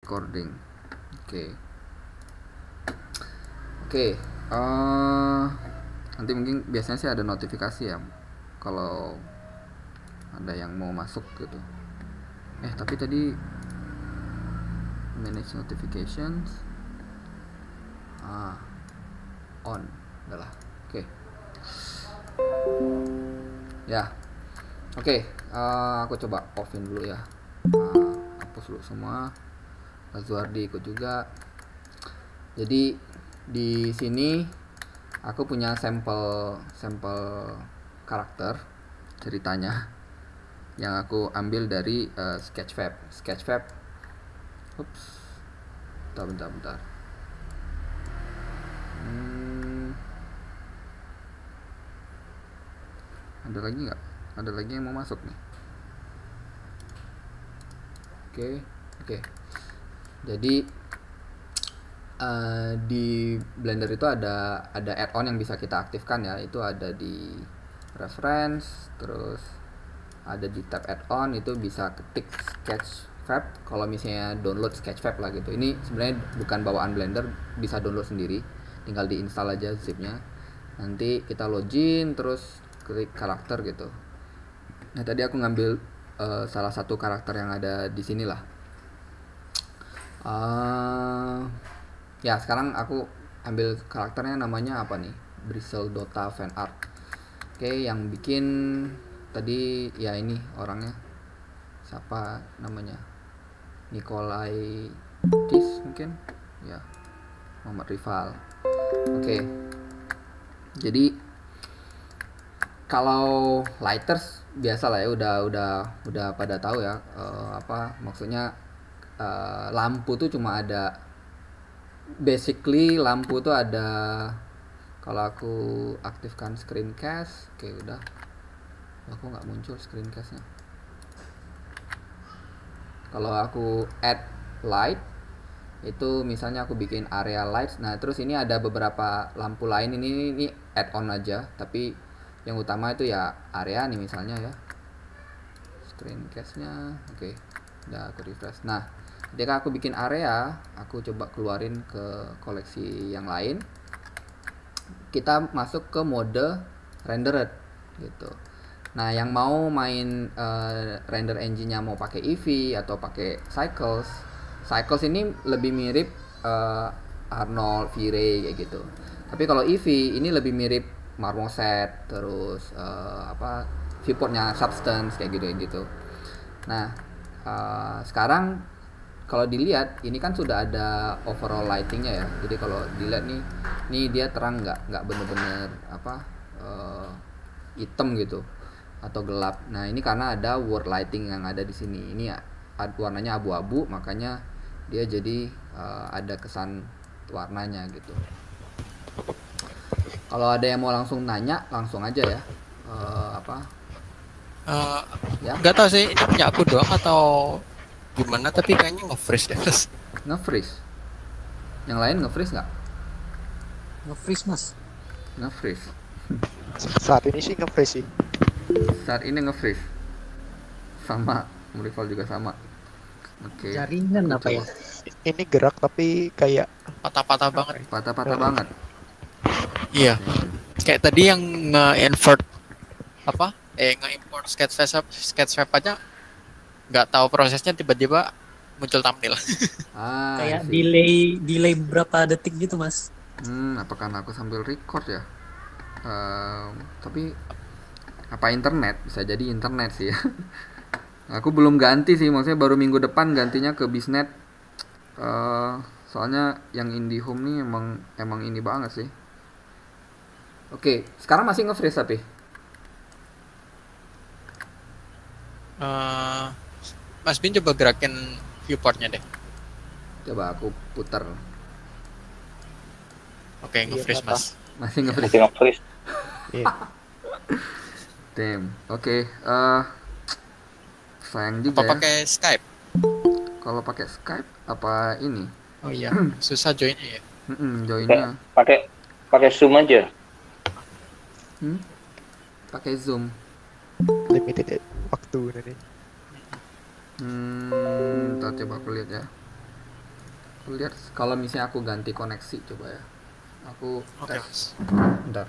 recording. Oke. Oke. Nanti mungkin biasanya sih ada notifikasi ya kalau ada yang mau masuk gitu. Tapi tadi manage notifications on udah lah. Oke. Ya. Oke, aku coba offin dulu ya. Hapus dulu semua. Azuardi ikut juga. Jadi di sini aku punya sampel karakter ceritanya yang aku ambil dari Sketchfab. Ups. Bentar. Ada lagi nggak? Ada lagi yang mau masuk nih? Oke. Jadi di Blender itu ada add-on yang bisa kita aktifkan ya. Itu ada di reference, terus ada di tab add-on, itu bisa ketik Sketchfab. Kalau misalnya download Sketchfab lah gitu. Ini sebenarnya bukan bawaan Blender, bisa download sendiri. Tinggal diinstal aja zipnya. Nanti kita login, terus klik karakter gitu. Nah tadi aku ngambil salah satu karakter yang ada di sini lah. Ya sekarang aku ambil karakternya, namanya apa nih? Bristle Dota Fan Art. Oke, yang bikin tadi ya ini orangnya siapa namanya? Nikolai Tis mungkin ya, Muhammad Rival. Oke. Jadi kalau lighters biasa lah ya, udah pada tahu ya apa maksudnya. Lampu tuh cuma ada, basically lampu tuh ada. Kalau aku aktifkan screencast, oke udah, aku nggak muncul screencastnya. Kalau aku add light, itu misalnya aku bikin area lights. Nah terus ini ada beberapa lampu lain, ini add on aja, tapi yang utama itu ya area nih misalnya ya, screencastnya. Oke, udah aku refresh. Nah ketika aku bikin area, aku coba keluarin ke koleksi yang lain, kita masuk ke mode rendered gitu. Nah yang mau main render engine-nya mau pakai Eevee atau pakai Cycles ini lebih mirip Arnold, V-Ray kayak gitu. Tapi kalau Eevee ini lebih mirip Marmoset, terus viewportnya Substance kayak gitu. Nah sekarang kalau dilihat ini kan sudah ada overall lightingnya ya. Jadi kalau dilihat nih dia terang nggak bener-bener hitam gitu atau gelap. Nah ini karena ada world lighting yang ada di sini. Ini warnanya abu-abu, makanya dia jadi ada kesan warnanya gitu. Kalau ada yang mau langsung nanya, langsung aja ya. Ya? Nggak tahu sih ini punya aku doang atau gimana, tapi kayaknya nge-freeze deh. Nge-freeze? Yang lain nge-freeze nggak? Nge-freeze mas. Nge-freeze. Saat ini sih nge-freeze sih. Saat ini nge-freeze. Sama, rival juga sama. Oke. Jaringan apa ya? Ini gerak tapi kayak patah-patah banget. Patah-patah banget. Iya. Kayak tadi yang nge-invert nge-import Sketchfab aja nggak tahu prosesnya, tiba-tiba muncul thumbnail. Kayak delay berapa detik gitu mas. Apakah aku sambil record ya? Tapi apa internet? Bisa jadi internet sih ya. Aku belum ganti sih, maksudnya baru minggu depan gantinya ke Bisnet. Soalnya yang IndiHome nih emang ini banget sih. Oke, sekarang masih nge-freeze tapi Mas Bin coba gerakin viewportnya deh. Coba aku putar. Oke, nge-freeze mas. Masih nge-freeze. Iya. Damn. Oke. Sayang juga. Apa pakai Skype? Kalau pakai Skype apa ini? Oh iya, susah joinnya ya. Joinnya. Pakai Zoom aja. Pakai Zoom. Limited waktu nanti. Ntar coba aku lihat ya. Aku lihat kalau misalnya aku ganti koneksi coba ya. Aku Oke, tes. Mas. Bentar.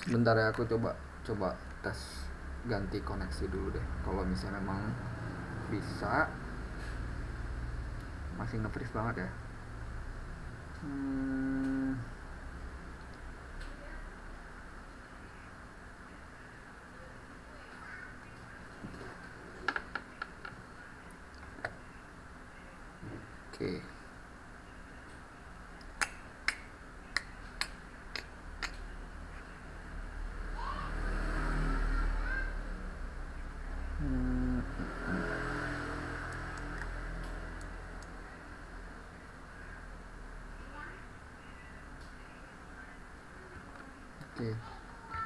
Bentar ya, aku coba tes ganti koneksi dulu deh. Kalau misalnya memang bisa, masih nge-freeze banget ya. Oke. Oke.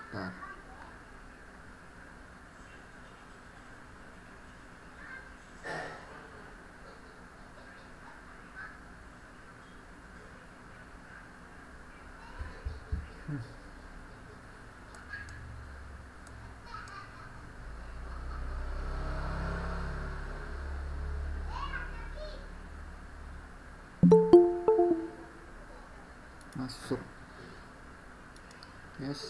Bentar. Masuk. Yes.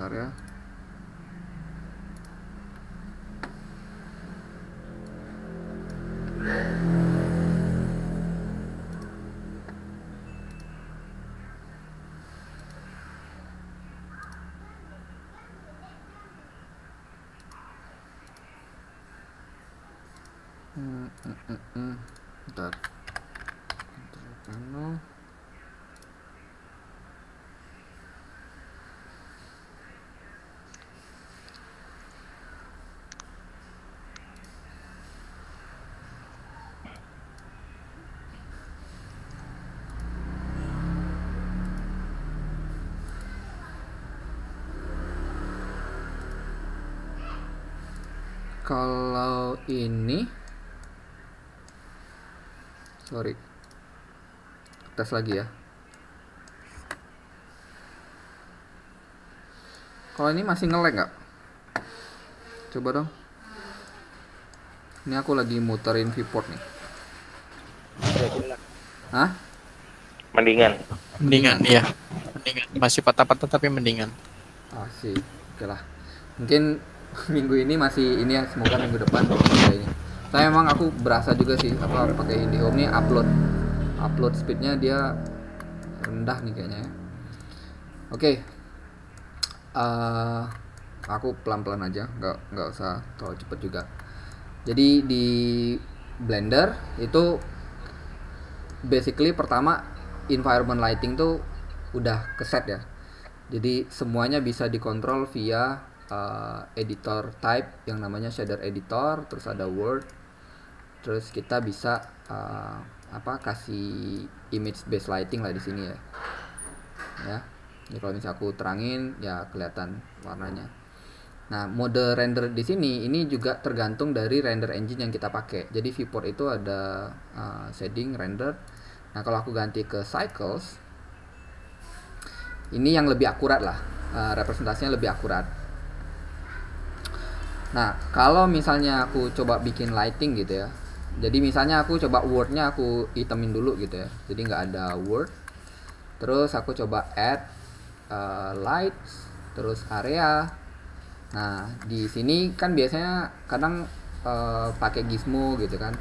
Bentar ya. Bentar. Control panel. Kalau ini, sorry, tes lagi ya. Kalau ini masih nge-lag nggak? Coba dong. Ini aku lagi muterin viewport nih. Hah? Mendingan. Mendingan, iya. Mendingan. Masih patah-patah tapi mendingan. Sih, oke lah. Mungkin minggu ini masih ini ya, semoga minggu depan bisa ini. Saya emang aku berasa juga sih apa pakai IndiHome ini upload speednya dia rendah nih kayaknya ya. Oke. Aku pelan-pelan aja, nggak usah terlalu cepet juga. Jadi di Blender itu basically pertama environment lighting tuh udah keset ya. Jadi semuanya bisa dikontrol via editor type yang namanya shader editor, terus ada word, terus kita bisa kasih image based lighting lah di sini ya. Ya. Jadi kalau misalnya aku terangin ya kelihatan warnanya. Nah, mode render di sini ini juga tergantung dari render engine yang kita pakai. Jadi viewport itu ada shading, render. Nah, kalau aku ganti ke cycles, ini yang lebih akurat lah, representasinya lebih akurat. Nah, kalau misalnya aku coba bikin lighting gitu ya. Jadi misalnya aku coba wordnya aku hitamin dulu gitu ya. Jadi nggak ada word. Terus aku coba add lights, terus area. Nah, di sini kan biasanya kadang pakai gizmo gitu kan.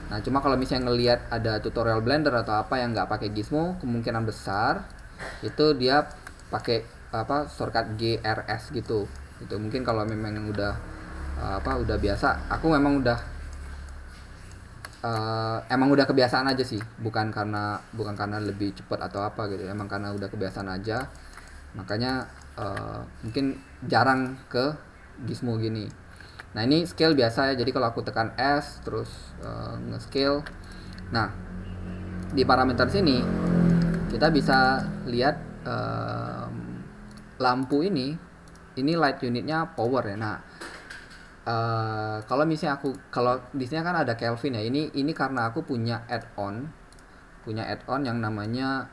Nah, cuma kalau misalnya ngelihat ada tutorial Blender atau apa yang nggak pakai gizmo, kemungkinan besar itu dia pakai shortcut GRS gitu. Itu mungkin kalau memang udah udah biasa, aku memang emang udah kebiasaan aja sih, bukan karena lebih cepat atau apa gitu, emang karena udah kebiasaan aja, makanya mungkin jarang ke gizmo gini. Nah ini scale biasa ya, jadi kalau aku tekan S terus nge-scale. Nah di parameter sini kita bisa lihat lampu ini light unitnya power ya. Nah kalau misalnya kalau di sini kan ada Kelvin ya, ini karena aku punya add-on yang namanya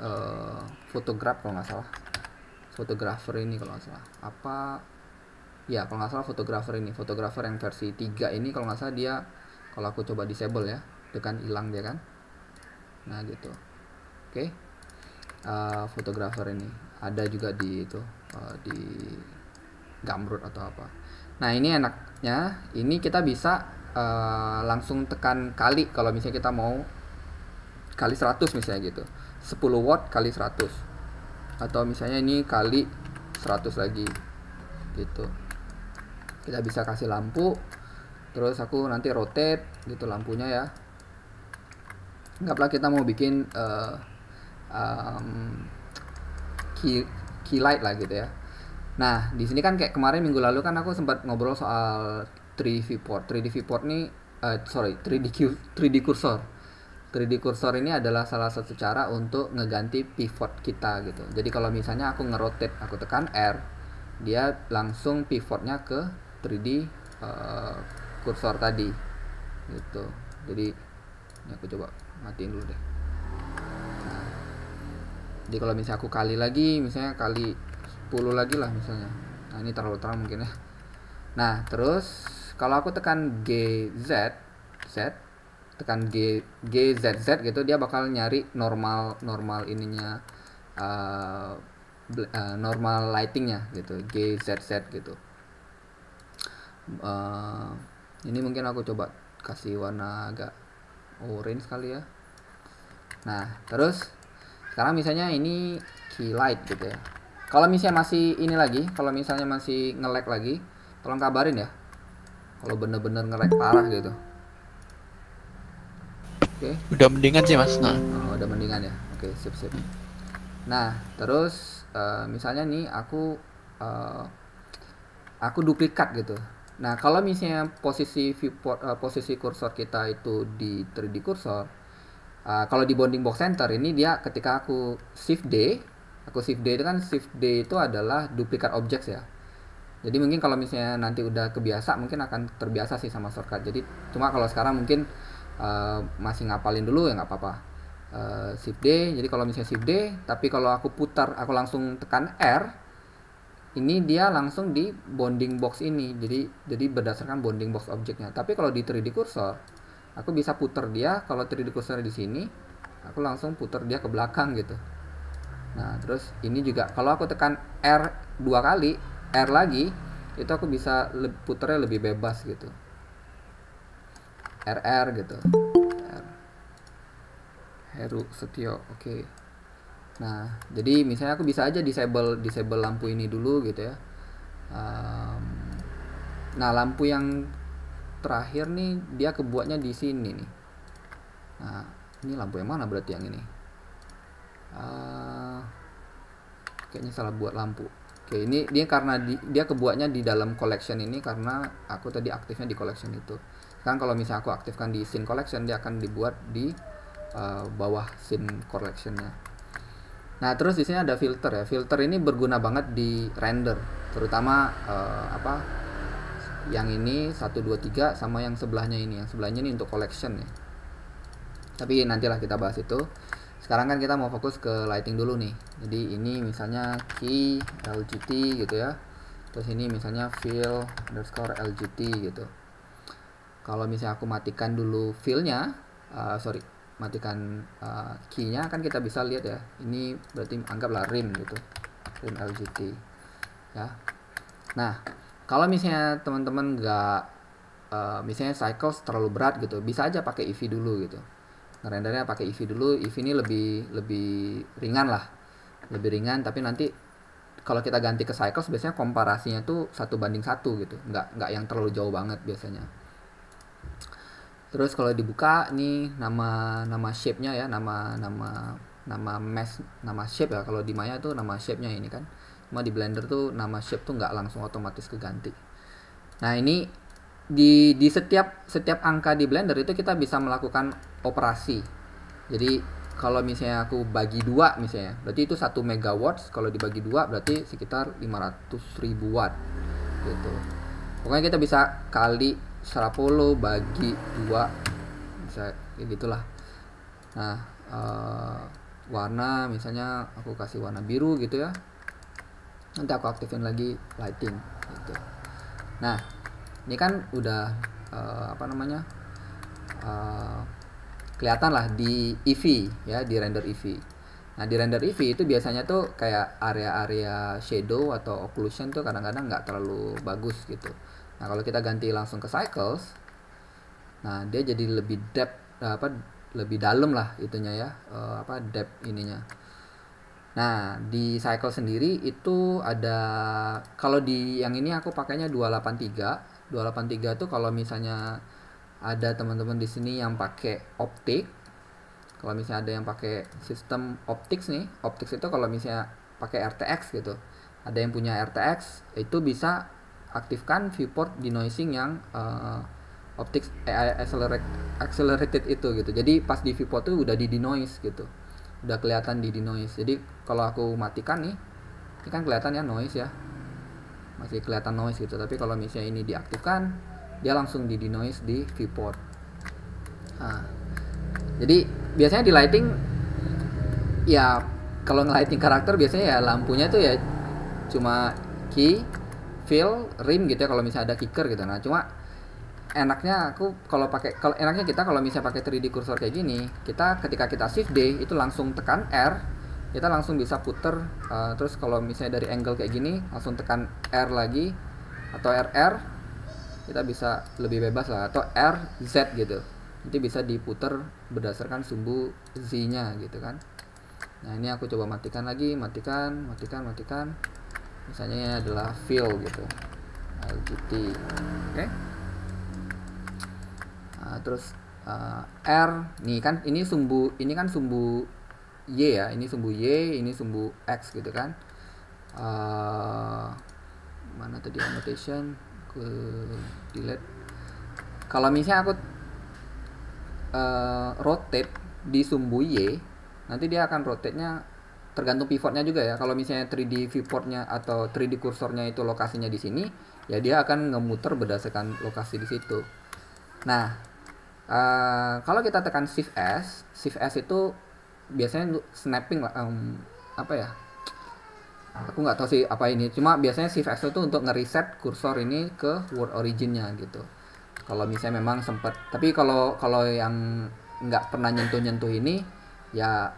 photograph kalau nggak salah, photographer ini kalau nggak salah, kalau nggak salah photographer yang versi 3 ini kalau nggak salah dia, kalau aku coba disable ya, itu kan hilang dia kan. Nah gitu. Oke. Photographer ini ada juga di di Gumroad atau apa. Nah ini enaknya, ini kita bisa langsung tekan kali kalau misalnya kita mau kali 100 misalnya gitu, 10 watt kali 100, atau misalnya ini kali 100 lagi gitu. Kita bisa kasih lampu, terus aku nanti rotate gitu lampunya ya. Anggaplah kita mau bikin key light lah gitu ya. Nah, di sini kan kayak kemarin minggu lalu kan aku sempat ngobrol soal 3D viewport. 3D viewport ini 3D cursor. 3D cursor ini adalah salah satu cara untuk ngeganti pivot kita gitu. Jadi kalau misalnya aku ngerotate, aku tekan R, dia langsung pivotnya ke 3D cursor tadi gitu. Jadi ini aku coba matiin dulu deh. Nah, jadi kalau misalnya aku kali lagi, misalnya kali 10 lagi lah misalnya. Nah ini terlalu terang mungkin ya. Nah terus kalau aku tekan tekan GZZ gitu, dia bakal nyari normal ininya, normal lightingnya gitu, GZZ gitu. Ini mungkin aku coba kasih warna agak orange kali ya. Nah terus sekarang misalnya ini key light gitu ya. Kalau misalnya masih ini lagi, kalau misalnya masih nge-lag lagi, tolong kabarin ya. Kalau bener-bener nge-lag parah gitu. Oke. Udah mendingan sih mas. Nah. Oh, udah mendingan ya. Oke, sip. Nah, terus misalnya nih aku duplikat gitu. Nah, kalau misalnya posisi kursor kita itu di 3D cursor, kalau di bounding box center ini dia ketika aku shift D itu kan shift D itu adalah duplikat objects ya. Jadi mungkin kalau misalnya nanti udah kebiasa mungkin akan terbiasa sih sama shortcut. Jadi cuma kalau sekarang mungkin masih ngapalin dulu ya nggak apa-apa. Shift D. Jadi kalau misalnya shift D, tapi kalau aku putar, aku langsung tekan R, ini dia langsung di bounding box ini. Jadi berdasarkan bounding box objeknya. Tapi kalau di 3D cursor, aku bisa putar dia. Kalau 3D cursor di sini, aku langsung putar dia ke belakang gitu. Nah terus ini juga kalau aku tekan R 2 kali, R lagi, itu aku bisa puternya lebih bebas gitu. RR gitu. Heru Setio. Oke. Nah jadi misalnya aku bisa aja disable lampu ini dulu gitu ya. Nah lampu yang terakhir nih dia kebuatnya di sini nih. Nah ini lampu yang mana berarti yang ini? Kayaknya salah buat lampu. Oke, ini dia karena dia kebuatnya di dalam collection ini karena aku tadi aktifnya di collection itu. Sekarang kalau misalnya aku aktifkan di scene collection, dia akan dibuat di bawah scene collectionnya. Nah terus di sini ada filter ya. Filter ini berguna banget di render, terutama yang ini 1, 2, 3 sama yang sebelahnya ini. Yang sebelahnya ini untuk collection ya. Tapi nantilah kita bahas itu. Sekarang kan kita mau fokus ke lighting dulu nih. Jadi ini misalnya key LGT gitu ya. Terus ini misalnya fill underscore LGT gitu. Kalau misalnya aku matikan dulu fill-nya, matikan key-nya, kan kita bisa lihat ya. Ini berarti anggaplah rim gitu. Rim LGT ya. Nah, kalau misalnya teman-teman nggak misalnya cycles terlalu berat gitu, bisa aja pakai EV dulu gitu. Ngerendernya pakai EV dulu. EV ini lebih ringan lah, lebih ringan. Tapi nanti kalau kita ganti ke cycles biasanya komparasinya tuh 1:1 gitu, nggak yang terlalu jauh banget biasanya. Terus kalau dibuka nih nama shape-nya ya, nama mesh, nama shape ya. Kalau di Maya tuh nama shape-nya ini kan. Cuma di Blender tuh nama shape tuh nggak langsung otomatis keganti. Nah, ini di setiap angka di Blender itu kita bisa melakukan operasi. Jadi kalau misalnya aku bagi 2 misalnya, berarti itu 1 megawatt. Kalau dibagi 2 berarti sekitar 500.000 watt gitu. Pokoknya kita bisa kali 10 bagi 2, bisa kayak gitulah. Nah, warna misalnya aku kasih warna biru gitu ya. Nanti aku aktifin lagi lighting gitu. Nah, ini kan udah kelihatan lah di EV ya, di render EV. Nah, di render EV itu biasanya tuh kayak area-area shadow atau occlusion tuh kadang-kadang nggak terlalu bagus gitu. Nah, kalau kita ganti langsung ke cycles, nah dia jadi lebih depth, lebih dalam lah itunya ya, depth ininya. Nah, di cycle sendiri itu ada, kalau di yang ini aku pakainya 283. 283 tuh kalau misalnya ada teman-teman di sini yang pakai optik, kalau misalnya ada yang pakai sistem optics nih, optics itu kalau misalnya pakai RTX gitu, ada yang punya RTX itu bisa aktifkan viewport denoising yang optics accelerated itu gitu. Jadi pas di viewport tuh udah di denoise gitu, udah kelihatan di denoise. Jadi kalau aku matikan nih, ini kan kelihatan ya noise ya, masih kelihatan noise gitu. Tapi kalau misalnya ini diaktifkan, dia langsung di denoise di viewport. Nah, jadi biasanya di lighting ya, kalau nge-lighting karakter biasanya ya lampunya tuh ya cuma key, fill, rim gitu ya kalau misalnya ada kicker gitu. Nah, cuma enaknya kita kalau misalnya pakai 3D cursor kayak gini, kita ketika kita shift D itu langsung tekan R, kita langsung bisa puter. Terus kalau misalnya dari angle kayak gini langsung tekan R lagi atau RR, kita bisa lebih bebas lah, atau RZ gitu, nanti bisa diputer berdasarkan sumbu Z-nya gitu kan. Nah, ini aku coba matikan lagi, matikan. Misalnya ini adalah fill gitu, LGT, oke. Nah, terus R nih kan, ini kan sumbu Y ya, ini sumbu Y, ini sumbu X gitu kan. Mana tadi annotation, ke delete. Kalau misalnya aku rotate di sumbu Y, nanti dia akan rotate-nya tergantung pivotnya juga ya. Kalau misalnya 3D viewportnya atau 3D kursornya itu lokasinya di sini, ya dia akan ngemuter berdasarkan lokasi di situ. Nah, kalau kita tekan Shift S itu biasanya snapping lah, aku nggak tahu sih apa ini, cuma biasanya Shift S itu untuk ngereset kursor ini ke world originnya gitu. Kalau misalnya memang sempat, tapi kalau yang nggak pernah nyentuh ini ya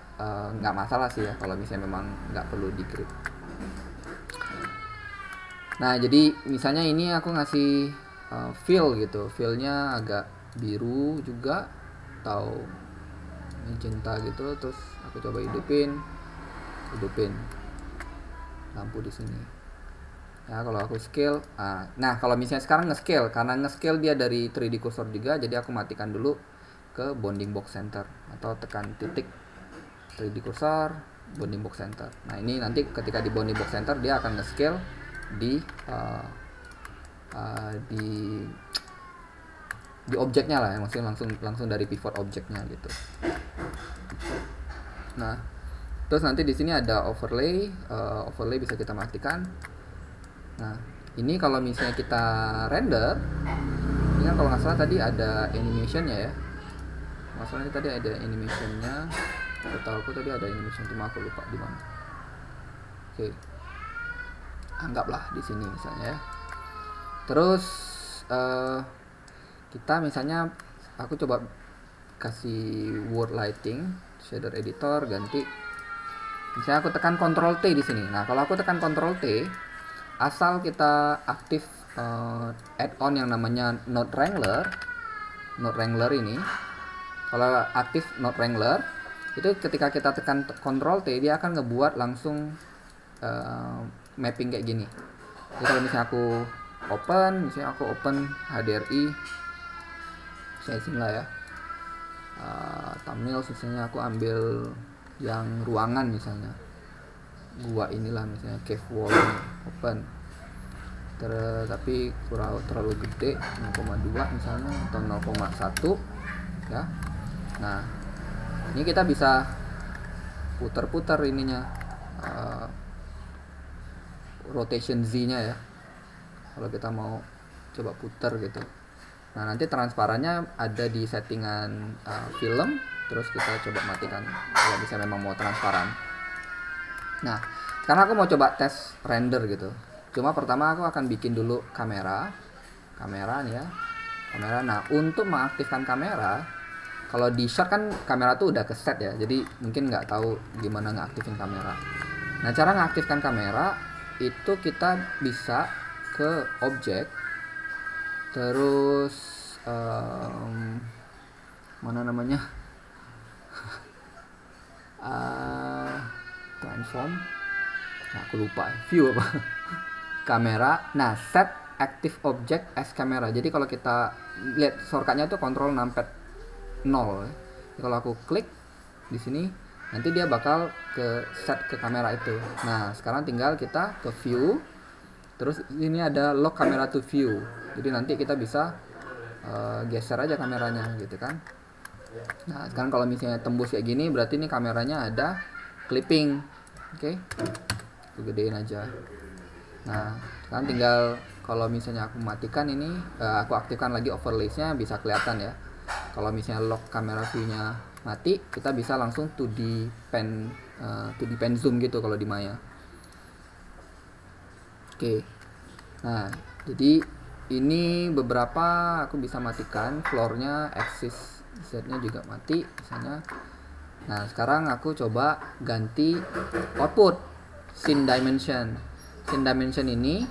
nggak masalah sih ya, kalau misalnya memang nggak perlu di grip. Nah, jadi misalnya ini aku ngasih fill gitu, fillnya agak biru juga atau magenta gitu, terus aku coba hidupin lampu di sini ya. Kalau aku scale, nah kalau misalnya sekarang nge-scale, karena nge-scale dia dari 3D cursor juga, jadi aku matikan dulu ke bounding box center atau tekan titik 3D cursor bounding box center. Nah, ini nanti ketika di bounding box center dia akan nge-scale di objeknya lah, maksudnya langsung dari pivot objeknya gitu. Nah, terus nanti di sini ada overlay bisa kita matikan. Nah, ini kalau misalnya kita render, ini kan kalau nggak salah tadi ada animationnya ya. Masalahnya tadi ada animationnya. Atau aku tadi ada animation, cuma aku lupa di mana. Oke, anggaplah di sini misalnya ya. Terus kita misalnya aku coba kasih world lighting, shader editor, ganti. Misalnya aku tekan Ctrl T di sini. Nah, kalau aku tekan Ctrl T, asal kita aktif add-on yang namanya Node Wrangler ini. Kalau aktif Node Wrangler, itu ketika kita tekan Ctrl T, dia akan ngebuat langsung mapping kayak gini. Jadi kalau misalnya aku open HDRI, saya sini lah ya, thumbnail misalnya aku ambil yang ruangan misalnya, gua inilah misalnya cave wall ini, open. Tapi terlalu gede, 0,2 misalnya atau 0,1 ya. Nah ini kita bisa putar-putar ininya, rotation Z nya ya, kalau kita mau coba putar gitu. Nah nanti transparannya ada di settingan film, terus kita coba matikan kalau misalnya memang mau transparan. Nah sekarang aku mau coba tes render gitu. Cuma pertama aku akan bikin dulu kamera nih ya, kamera. Nah untuk mengaktifkan kamera, kalau di shot kan kamera tuh udah keset ya, jadi mungkin nggak tahu gimana ngaktifin kamera. Nah cara ngaktifkan kamera itu kita bisa ke objek, terus mana namanya, transform, nah, aku lupa ya, view apa, kamera. Nah set active object as camera. Jadi kalau kita lihat shortcutnya itu control numpad 0 ya. Jadi kalau aku klik di sini nanti dia bakal ke set ke kamera itu. Nah sekarang tinggal kita ke view, terus ini ada lock camera to view. Jadi nanti kita bisa geser aja kameranya gitu kan. Nah sekarang kalau misalnya tembus kayak gini, berarti ini kameranya ada clipping. Oke, aku gedein aja. Nah sekarang tinggal kalau misalnya aku matikan ini, aku aktifkan lagi overlays-nya, bisa kelihatan ya. Kalau misalnya lock kamera view-nya mati, kita bisa langsung 2D pen zoom gitu kalau di Maya. Oke. Nah, jadi ini beberapa aku bisa matikan, floor-nya, axis Z-nya juga mati misalnya. Nah, sekarang aku coba ganti output scene dimension. Scene dimension ini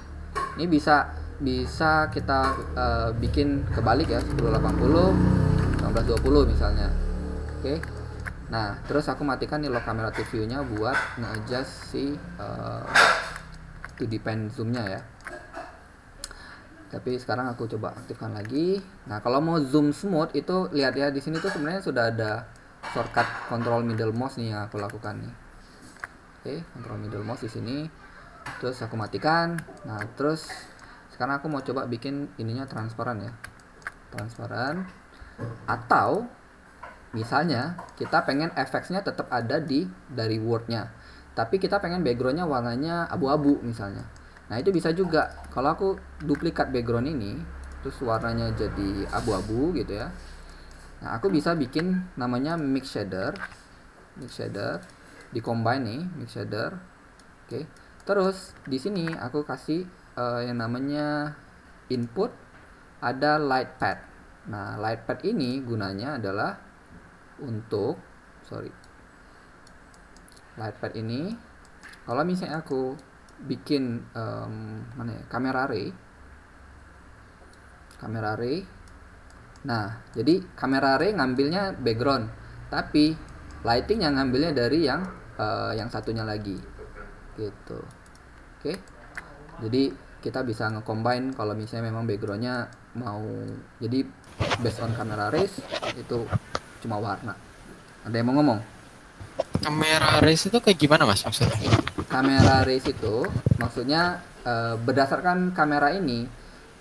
bisa kita bikin kebalik ya, 1080 1920 misalnya. Oke. Nah, terus aku matikan nih lock camera to view-nya buat nge-adjust si 2D pen zoom-nya ya. Tapi sekarang aku coba aktifkan lagi. Nah, kalau mau zoom smooth itu lihat ya, di sini tuh sebenarnya sudah ada shortcut control middle mouse nih yang aku lakukan nih. Oke, control middle mouse di sini. Terus aku matikan. Nah, terus sekarang aku mau coba bikin ininya transparan ya. Transparan. Atau misalnya kita pengen efeknya tetap ada dari word-nya, tapi kita pengen background-nya warnanya abu-abu misalnya. Nah itu bisa juga. Kalau aku duplikat background ini, terus warnanya jadi abu-abu gitu ya. Nah aku bisa bikin namanya mix shader, di combine nih mix shader. Oke. Terus di sini aku kasih yang namanya input, ada light pad. Nah light pad ini gunanya adalah untuk light pad ini kalau misalnya aku bikin mana ya, kamera array. Nah jadi kamera array ngambilnya background, tapi lighting yang ngambilnya dari yang satunya lagi gitu. Oke. Jadi kita bisa nge-combine kalau misalnya memang backgroundnya mau jadi based on camera arrays itu cuma warna. Ada yang mau ngomong? Kamera race itu kayak gimana mas maksudnya? Kamera race itu maksudnya berdasarkan kamera ini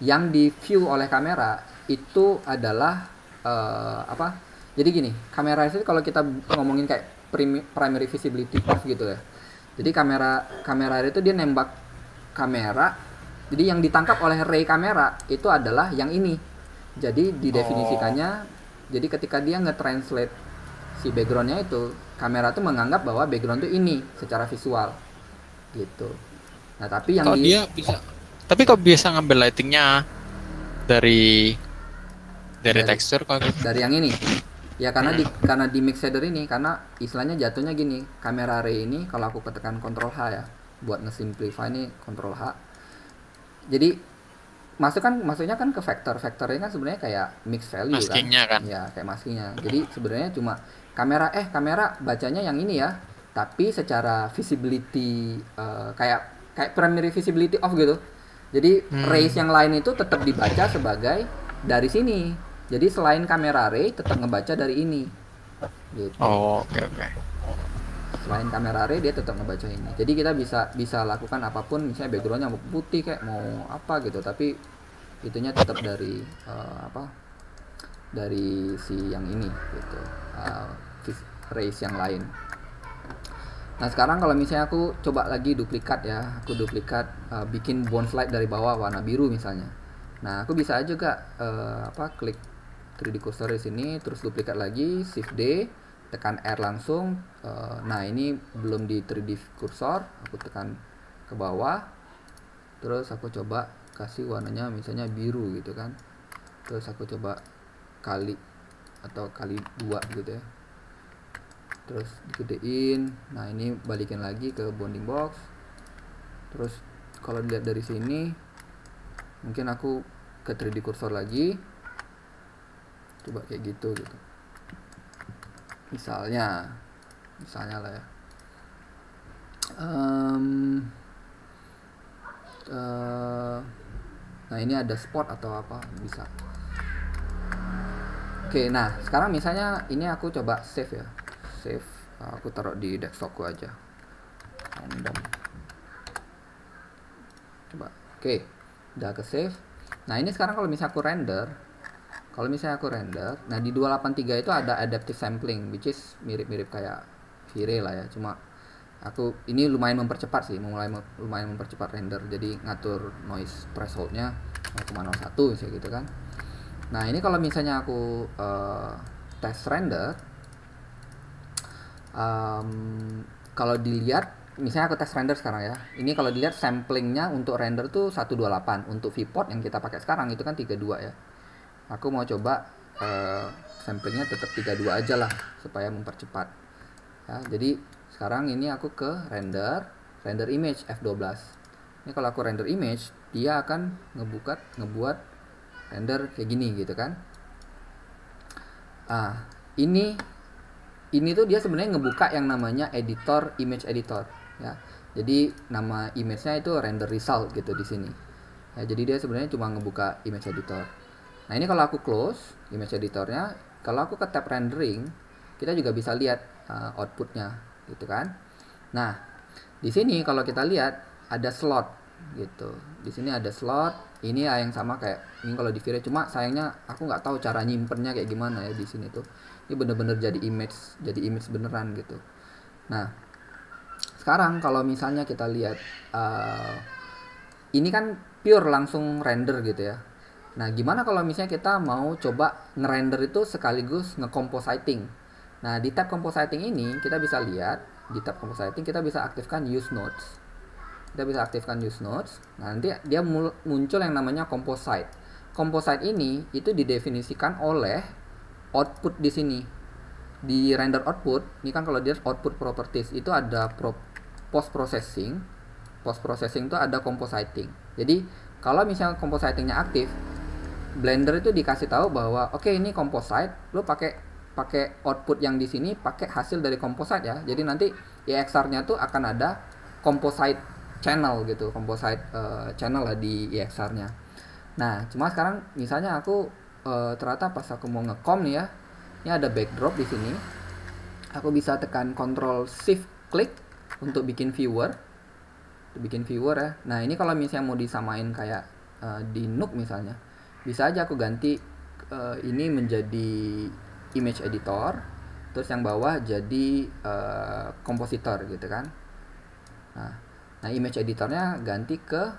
yang di view oleh kamera itu adalah apa? Jadi gini, kamera race itu kalau kita ngomongin kayak primary visibility curve gitu ya. Jadi kamera itu dia nembak kamera. Jadi yang ditangkap oleh ray kamera itu adalah yang ini. Jadi didefinisikannya, jadi ketika dia nge-translate si backgroundnya itu, kamera tuh menganggap bahwa background tuh ini secara visual gitu. Nah tapi yang tapi kok bisa ngambil lightingnya dari tekstur kalau gitu? Dari yang ini ya, karena di mix shader ini, karena istilahnya jatuhnya gini, kamera array ini kalau aku ketekan Ctrl H ya buat nge-simplify ini, Ctrl H. Jadi maksudnya kan ke vektornya kan sebenarnya kayak mix value kan ya, kayak maskingnya. Jadi sebenarnya cuma kamera bacanya yang ini ya, tapi secara visibility kayak kayak primary visibility off gitu. Jadi rays yang lain itu tetap dibaca sebagai dari sini. Jadi selain kamera ray tetap ngebaca dari ini. Gitu. Oh, oke. Selain kamera ray dia tetap ngebaca ini. Jadi kita bisa lakukan apapun, misalnya backgroundnya mau putih kayak mau apa gitu, tapi itunya tetap dari dari si yang ini gitu, rays yang lain. Nah sekarang kalau misalnya aku coba lagi duplikat ya, aku duplikat bikin bounce light dari bawah warna biru misalnya. Nah aku bisa juga klik 3D cursor di sini, terus duplikat lagi, Shift D, tekan R langsung. Nah ini belum di 3D cursor, aku tekan ke bawah, terus aku coba kasih warnanya misalnya biru gitu kan, terus aku coba kali 2 gitu ya, terus digedein. Nah ini balikin lagi ke bounding box. Terus kalau dilihat dari sini, mungkin aku ke 3D cursor lagi, coba kayak gitu. Misalnya lah ya. Nah ini ada spot atau apa bisa. Oke, nah sekarang misalnya ini aku coba save ya. Save, aku taruh di desktopku aja. Random. Coba. Oke, udah ke save. Nah ini sekarang kalau misalnya aku render, nah di 283 itu ada adaptive sampling, which is mirip-mirip kayak V-Ray lah ya. Cuma aku ini lumayan mempercepat sih, lumayan mempercepat render. Jadi ngatur noise thresholdnya 0,01 misalnya gitu kan. Nah ini kalau misalnya aku tes render, kalau dilihat, misalnya aku tes render sekarang ya, ini kalau dilihat samplingnya untuk render tuh 128, untuk viewport yang kita pakai sekarang itu kan 32 ya. Aku mau coba samplingnya tetap 32 aja lah supaya mempercepat ya. Jadi sekarang ini aku ke render image F12. Ini kalau aku render image, dia akan ngebuat render kayak gini gitu kan. Ini tuh dia sebenarnya ngebuka yang namanya editor, image editor ya. Jadi nama image-nya itu render result gitu di sini. Ya, jadi dia sebenarnya cuma ngebuka image editor. Nah, ini kalau aku close image editornya, kalau aku ke tab rendering, kita juga bisa lihat outputnya gitu kan. Nah, di sini kalau kita lihat ada slot gitu. Di sini ada slot. Ini yang sama kayak ini kalau di V-Ray, cuma sayangnya aku nggak tahu cara nyimpennya kayak gimana ya di sini tuh. Ini bener-bener jadi image beneran gitu. Nah, sekarang kalau misalnya kita lihat ini kan pure langsung render gitu ya. Nah, gimana kalau misalnya kita mau coba ngerender itu sekaligus nge-compositing. Nah, di tab compositing ini kita bisa lihat, di tab compositing kita bisa aktifkan use nodes. Nah, nanti dia muncul yang namanya composite. Composite ini itu didefinisikan oleh output di sini. Di render output, ini kan kalau dia output properties itu ada post processing. Post processing itu ada compositing. Jadi, kalau misalnya compositingnya aktif, Blender itu dikasih tahu bahwa oke, ini composite, lo pakai output yang di sini pakai hasil dari composite ya. Jadi nanti EXR-nya tuh akan ada composite channel gitu, composite channel lah di EXR-nya. Nah, cuma sekarang misalnya aku ternyata pas aku mau nge-com nih ya, ini ada backdrop di sini. Aku bisa tekan Ctrl Shift klik untuk bikin viewer. Ya. Nah, ini kalau misalnya mau disamain kayak di Nuke misalnya, bisa aja aku ganti ini menjadi image editor, terus yang bawah jadi kompositor gitu kan. Nah, image editornya ganti ke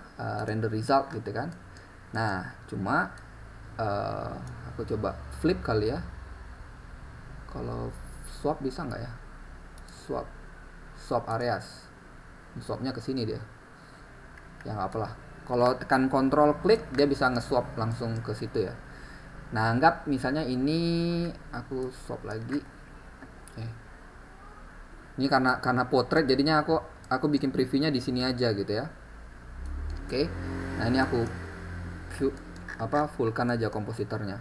render result gitu kan. Nah, cuma aku coba flip kali ya. Kalau swap bisa nggak ya? Swap areas. Swapnya ke sini dia. Ya nggak apalah. Kalau tekan Ctrl klik dia bisa nge-swap langsung ke situ ya. Nah, anggap misalnya ini aku swap lagi. Ini karena portrait jadinya aku bikin previewnya di sini aja gitu ya. Oke. Nah, ini aku fullkan aja kompositornya.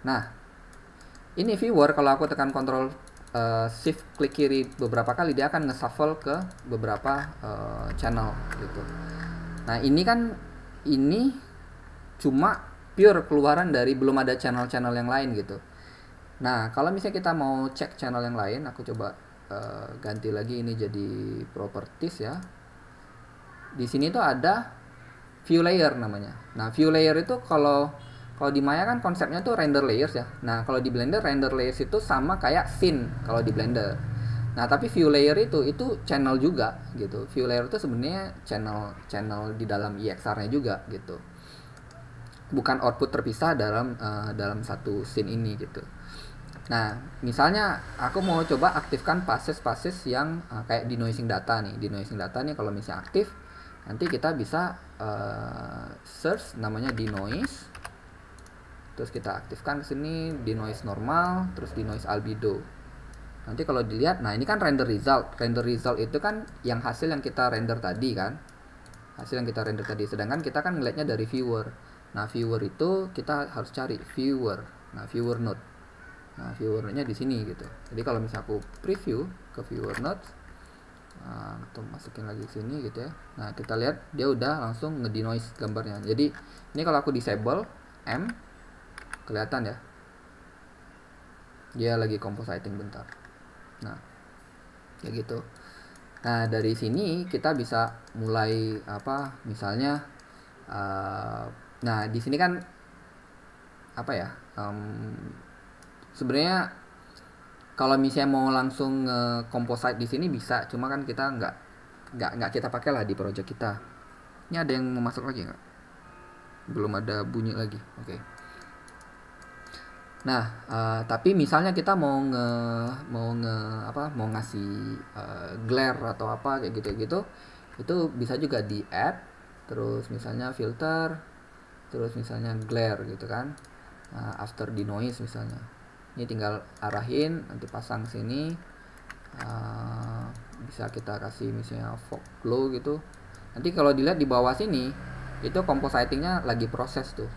Nah, ini viewer kalau aku tekan Ctrl shift klik kiri beberapa kali, dia akan nge-shuffle ke beberapa channel gitu. Nah ini kan ini cuma pure keluaran dari, belum ada channel-channel yang lain gitu. Nah kalau misalnya kita mau cek channel yang lain, aku coba ganti lagi ini jadi properties ya. Di sini tuh ada view layer namanya. Nah view layer itu kalau di Maya kan konsepnya tuh render layers ya. Nah kalau di Blender render layers itu sama kayak scene kalau di Blender. Nah tapi view layer itu channel juga gitu. View layer itu sebenarnya channel di dalam EXR-nya juga gitu. Bukan output terpisah dalam satu scene ini gitu. Nah misalnya aku mau coba aktifkan passes yang kayak denoising data nih. Denoising data nih kalau misalnya aktif, nanti kita bisa search namanya denoise. Terus kita aktifkan ke sini denoise normal, terus denoise albedo. Nanti kalau dilihat, nah ini kan render result. Render result itu kan yang hasil yang kita render tadi kan. Hasil yang kita render tadi. Sedangkan kita kan ngelihatnya dari viewer. Nah, viewer itu kita harus cari viewer. Nah, viewer node. Nah, viewer node-nya di sini gitu. Jadi kalau misalnya aku preview ke viewer node, atau masukin lagi ke sini gitu ya. Nah, kita lihat dia udah langsung ngedenoise gambarnya. Jadi, ini kalau aku disable M, kelihatan ya, dia lagi compositing bentar. Nah kayak gitu. Nah dari sini kita bisa mulai apa, misalnya nah di sini kan apa ya, sebenarnya kalau misalnya mau langsung composite di sini bisa, cuma kan kita nggak kita pakai lah di project kita. Ini ada yang mau masuk lagi nggak? Belum ada bunyi lagi. Oke. Nah, tapi misalnya kita mau ngasih glare atau apa kayak gitu, itu bisa juga di add, terus misalnya filter, terus misalnya glare gitu kan, after denoise misalnya. Ini tinggal arahin, nanti pasang sini, bisa kita kasih misalnya fog glow gitu. Nanti kalau dilihat di bawah sini, itu compositingnya lagi proses tuh.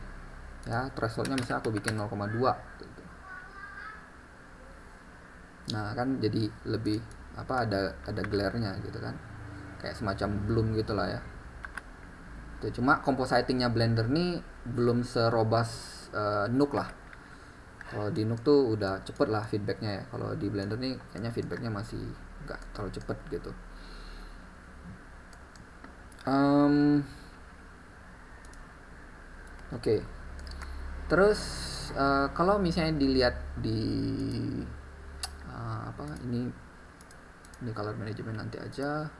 Ya, thresholdnya misalnya aku bikin 0,2 gitu. Nah kan jadi lebih apa, ada glare-nya gitu kan, kayak semacam bloom gitulah ya. Tuh, cuma compositingnya Blender nih belum serobas Nuke lah. Kalau di Nuke tuh udah cepet lah feedbacknya ya. Kalau di Blender nih kayaknya feedbacknya masih nggak terlalu cepet gitu. Oke. Terus kalau misalnya dilihat di apa ini color management nanti aja,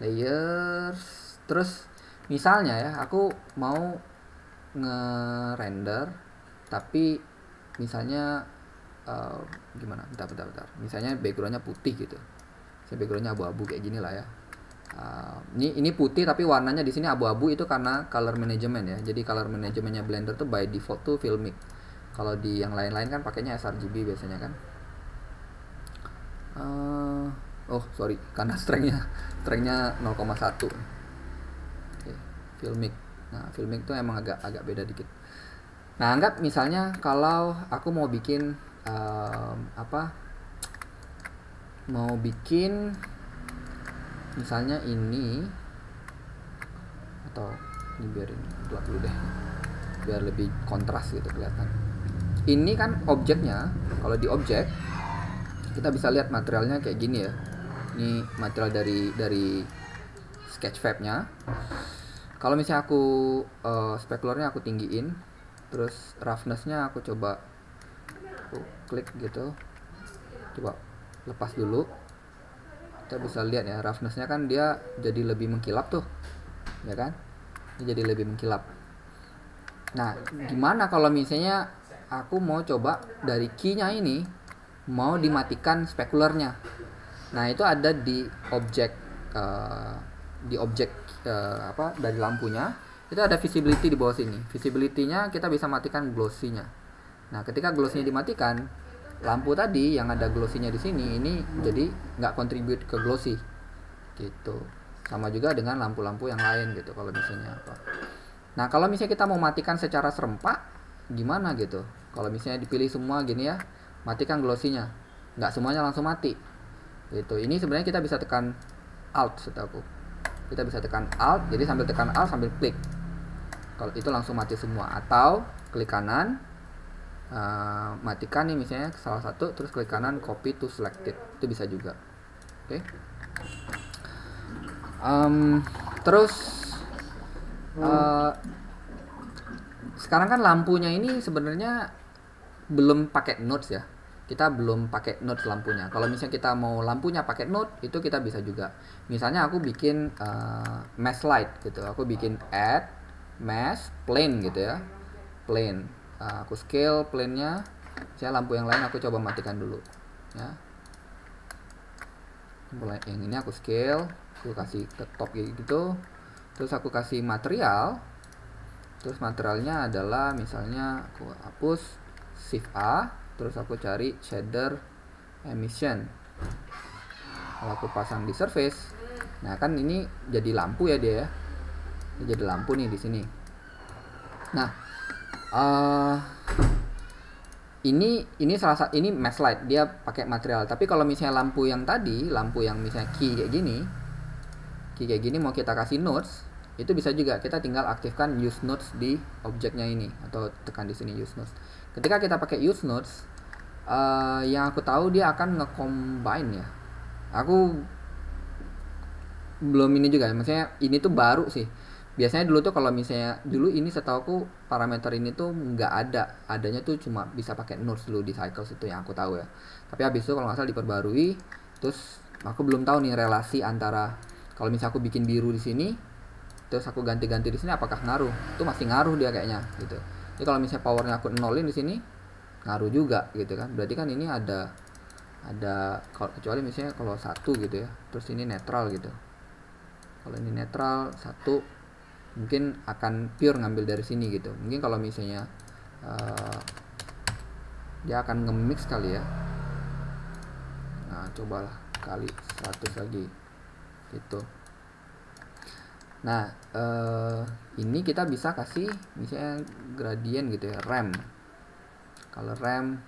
layers, terus misalnya ya aku mau nge-render tapi misalnya gimana, bentar, misalnya backgroundnya putih gitu, saya backgroundnya abu-abu kayak gini lah ya. Ini putih tapi warnanya di sini abu-abu, itu karena color management ya. Jadi color managementnya Blender tuh by default tuh filmic. Kalau di yang lain-lain kan pakainya sRGB biasanya kan. Oh sorry, karena strengthnya 0,1. Oke, filmic. Nah filmic tuh emang agak beda dikit. Nah anggap misalnya kalau aku mau bikin mau bikin misalnya ini, atau ini biarin buat dulu deh biar lebih kontras gitu kelihatan. Ini kan objeknya, kalau di objek kita bisa lihat materialnya kayak gini ya. Ini material dari Sketchfab nya. Kalau misalnya aku specularnya aku tinggiin, terus roughness-nya aku coba klik gitu, coba lepas dulu. Kita bisa lihat ya, roughness-nya kan dia jadi lebih mengkilap tuh, ya kan? Ini jadi lebih mengkilap. Nah, gimana kalau misalnya aku mau coba dari key-nya ini mau dimatikan specularnya? Nah, itu ada di objek dari lampunya. Itu ada visibility di bawah sini. Visibility-nya kita bisa matikan glossy-nya. Nah, ketika glossy-nya dimatikan, lampu tadi yang ada glossy-nya di sini ini jadi nggak contribute ke glossy gitu. Sama juga dengan lampu-lampu yang lain gitu kalau misalnya apa. Nah kalau misalnya kita mau matikan secara serempak gimana gitu, kalau misalnya dipilih semua gini ya, matikan glossy-nya. nggak semuanya langsung mati gitu. Ini sebenarnya kita bisa tekan Alt, setahu aku kita bisa tekan Alt, jadi sambil tekan Alt sambil klik, kalau itu langsung mati semua. Atau klik kanan, matikan nih misalnya salah satu, terus klik kanan copy to selected, itu bisa juga. Oke. Terus sekarang kan lampunya ini sebenarnya belum pakai nodes ya, kita belum pakai nodes lampunya. Kalau misalnya kita mau lampunya pakai node, itu kita bisa juga. Misalnya aku bikin mesh light gitu, aku bikin add mesh plane gitu ya, plane. Aku scale plane-nya, saya lampu yang lain aku coba matikan dulu ya. Mulai yang ini aku scale, aku kasih ke top gitu, terus aku kasih material, terus materialnya adalah misalnya aku hapus shift A, terus aku cari shader emission, kalau aku pasang di surface, nah kan ini jadi lampu ya dia ya, ini jadi lampu nih di sini. Nah ini salah satu, ini mesh light, dia pakai material. Tapi kalau misalnya lampu yang tadi, lampu yang misalnya key kayak gini mau kita kasih nodes, itu bisa juga, kita tinggal aktifkan use nodes di objeknya ini, atau tekan di sini use nodes. Ketika kita pakai use nodes, yang aku tahu dia akan nge-combine ya. Aku belum ini juga, maksudnya ini tuh baru sih. Biasanya dulu tuh kalau misalnya dulu ini setahu aku parameter ini tuh nggak adanya tuh cuma bisa pakai nodes dulu di cycles, itu yang aku tahu ya. Tapi habis itu kalau nggak salah diperbarui, terus aku belum tahu nih relasi antara kalau misalnya aku bikin biru di sini, terus aku ganti-ganti di sini apakah ngaruh? Itu masih ngaruh dia kayaknya gitu. Jadi kalau misalnya powernya aku nolin di sini, ngaruh juga gitu kan. Berarti kan ini ada kecuali misalnya kalau 1 gitu ya, terus ini netral gitu. Kalau ini netral 1, mungkin akan pure ngambil dari sini gitu. Mungkin kalau misalnya dia akan nge-mix kali ya. Nah cobalah kali 100 lagi gitu. Nah ini kita bisa kasih misalnya gradient gitu ya, rem. Kalau rem,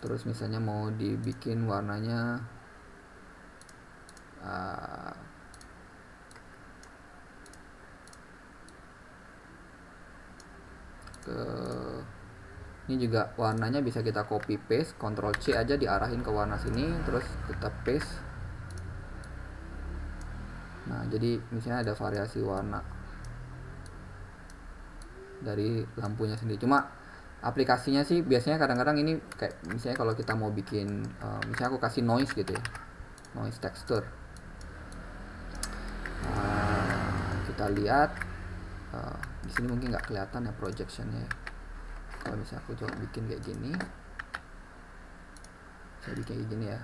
terus misalnya mau dibikin warnanya ini juga warnanya bisa kita copy paste, Ctrl C aja diarahin ke warna sini, terus kita paste. Nah jadi misalnya ada variasi warna dari lampunya sendiri. Cuma aplikasinya sih biasanya kadang-kadang ini kayak misalnya kalau kita mau bikin misalnya aku kasih noise gitu ya, noise texture. Kita lihat di sini mungkin nggak kelihatan ya projectionnya. Kalau misalnya aku coba bikin kayak gini, saya bikin kayak gini ya,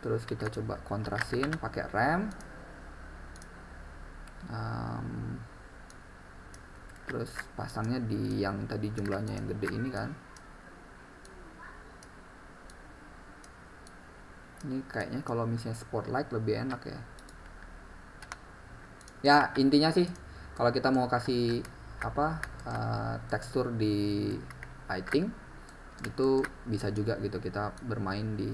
terus kita coba kontrasin pakai rem, terus pasangnya di yang tadi jumlahnya yang gede ini kan. Ini kayaknya kalau misalnya spotlight lebih enak ya. Ya intinya sih kalau kita mau kasih tekstur di lighting itu bisa juga gitu, kita bermain di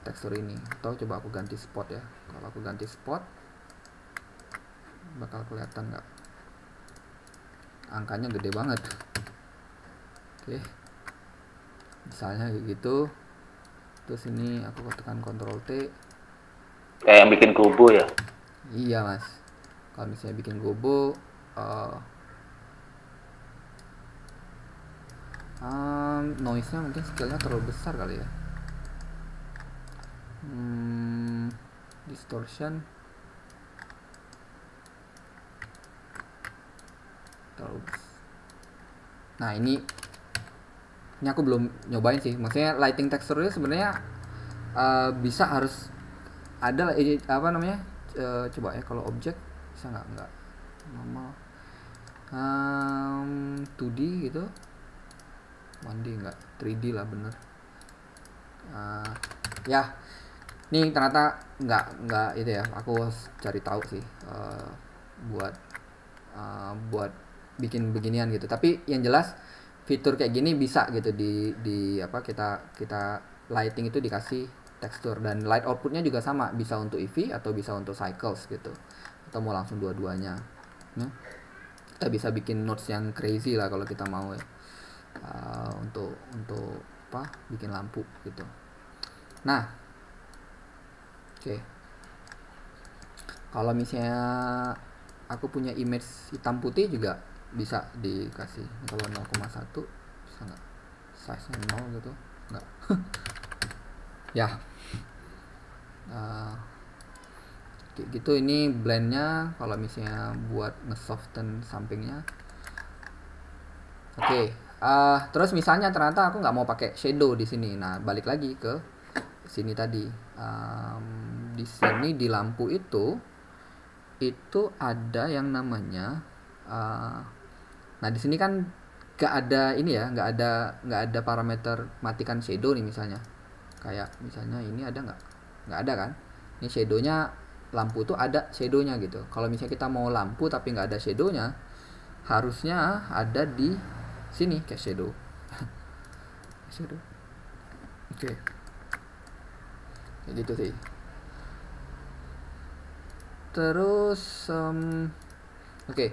tekstur ini. Atau coba aku ganti spot ya. Kalau aku ganti spot bakal kelihatan nggak? Angkanya gede banget. Oke. Misalnya kayak gitu. Terus ini aku tekan Ctrl T. Kayak yang bikin kubu ya? Iya mas. Kalau misalnya bikin gobo, noise-nya mungkin scale-nya terlalu besar kali ya. Distortion terlalu besar. Nah ini aku belum nyobain sih. Maksudnya lighting texture-nya sebenarnya bisa harus ada apa namanya? Coba ya kalau objek bisa nggak normal 2D gitu, 1D nggak, 3D lah bener. Ya ini ternyata nggak itu ya, aku cari tahu sih buat bikin beginian gitu. Tapi yang jelas fitur kayak gini bisa gitu di apa kita lighting itu dikasih tekstur, dan light outputnya juga sama, bisa untuk EV atau bisa untuk cycles gitu, atau mau langsung dua-duanya ya. Kita bisa bikin nodes yang crazy lah kalau kita mau ya, untuk apa bikin lampu gitu. Nah oke, kalau misalnya aku punya image hitam putih juga bisa dikasih. Kalau 0,1 bisa nggak size nya 0 gitu nggak? Ya kayak gitu. Ini blendnya kalau misalnya buat nge-soften sampingnya. Oke, terus misalnya ternyata aku nggak mau pakai shadow di sini. Nah balik lagi ke sini tadi. Di sini di lampu itu ada yang namanya nah di sini kan nggak ada ini ya, nggak ada parameter matikan shadow nih misalnya. Kayak misalnya ini ada nggak ada kan? Ini shadownya, lampu tuh ada shadownya gitu. Kalau misalnya kita mau lampu tapi nggak ada shadownya, harusnya ada di sini kayak shadow. Shadow. Oke. Kayak gitu sih. Terus oke.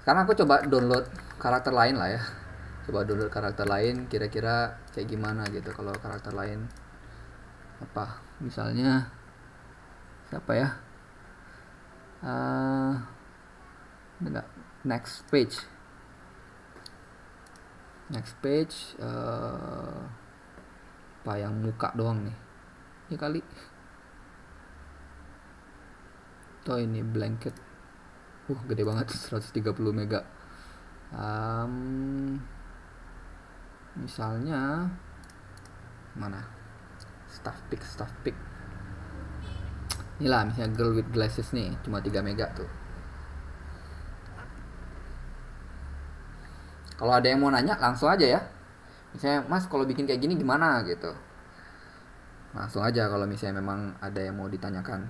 Sekarang aku coba download karakter lain lah ya. Coba download karakter lain, kira-kira kayak gimana gitu kalau karakter lain. Apa? Misalnya siapa ya? Enggak. Next page. Apa yang muka doang nih? Ini kali. Tuh ini blanket. Gede banget, 130 mega. Misalnya mana? Stuff pick. Inilah misalnya girl with glasses nih, cuma 3 mega tuh. Kalau ada yang mau nanya langsung aja ya. Misalnya, Mas kalau bikin kayak gini gimana gitu. Langsung aja kalau misalnya memang ada yang mau ditanyakan.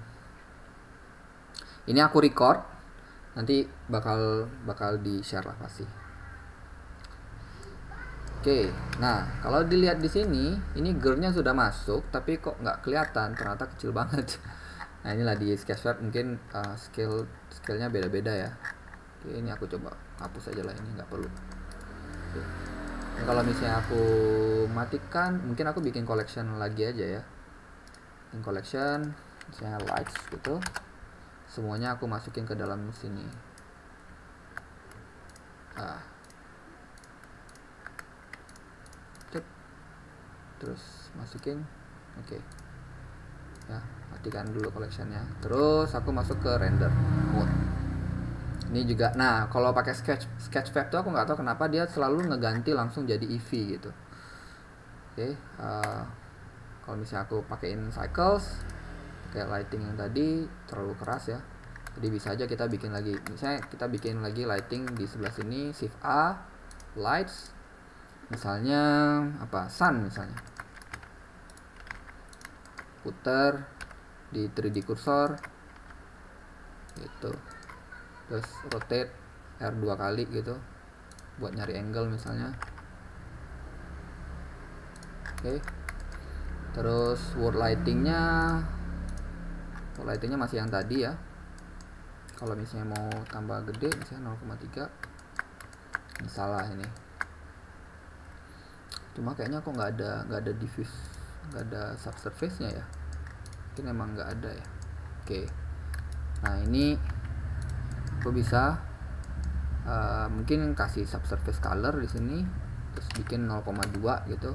Ini aku record, nanti bakal di-share lah pasti. Oke, nah kalau dilihat di sini, ini girlnya sudah masuk, tapi kok nggak kelihatan, ternyata kecil banget. Nah inilah di Sketchfab mungkin skillnya beda-beda ya. Oke, ini aku coba hapus aja lah, ini nggak perlu. Oke. Nah, kalau misalnya aku matikan, mungkin aku bikin collection lagi aja ya. Bikin collection, misalnya lights gitu. Semuanya aku masukin ke dalam sini. Terus masukin, oke. Ya, matikan dulu collectionnya. Terus aku masuk ke render mode. Ini juga, nah kalau pakai Sketchfab tuh aku nggak tahu kenapa dia selalu ngeganti langsung jadi EV gitu. Oke, kalau misalnya aku pakein cycles, kayak lighting yang tadi terlalu keras ya, jadi bisa aja kita bikin lagi. Misalnya kita bikin lagi lighting di sebelah sini, Shift A, lights, misalnya apa, sun misalnya, putar di 3D cursor gitu, terus rotate R 2 kali gitu buat nyari angle misalnya. Oke. Terus world lightingnya masih yang tadi ya. Kalau misalnya mau tambah gede misalnya 0,3, ini salah ini. Cuma kayaknya kok nggak ada diffuse, nggak ada subsurface nya ya. Mungkin emang nggak ada ya. Oke. Nah ini aku bisa mungkin kasih subsurface color di sini, terus bikin 0,2 gitu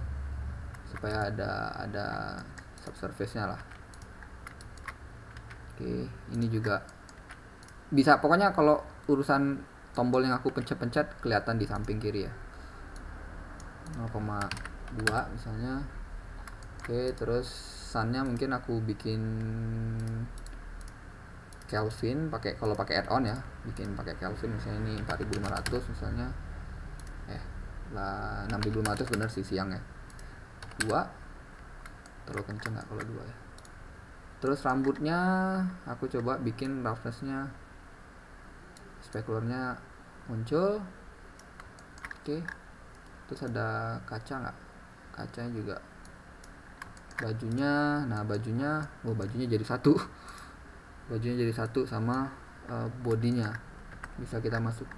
supaya ada subsurface nya lah. Oke, ini juga bisa, pokoknya kalau urusan tombol yang aku pencet-pencet kelihatan di samping kiri ya. 0,2 misalnya. Oke, terus sunnya mungkin aku bikin Kelvin, kalau pakai add-on ya, bikin pakai Kelvin misalnya ini 4500 misalnya. Lah 6500 bener sih siang ya. 2 terlalu kenceng nggak kalau 2 ya. Terus rambutnya aku coba bikin roughness-nya, specularnya muncul. Oke. Terus ada kaca nggak? Kacanya juga. Bajunya, nah bajunya jadi satu. Bajunya jadi satu sama bodinya bisa kita masuk.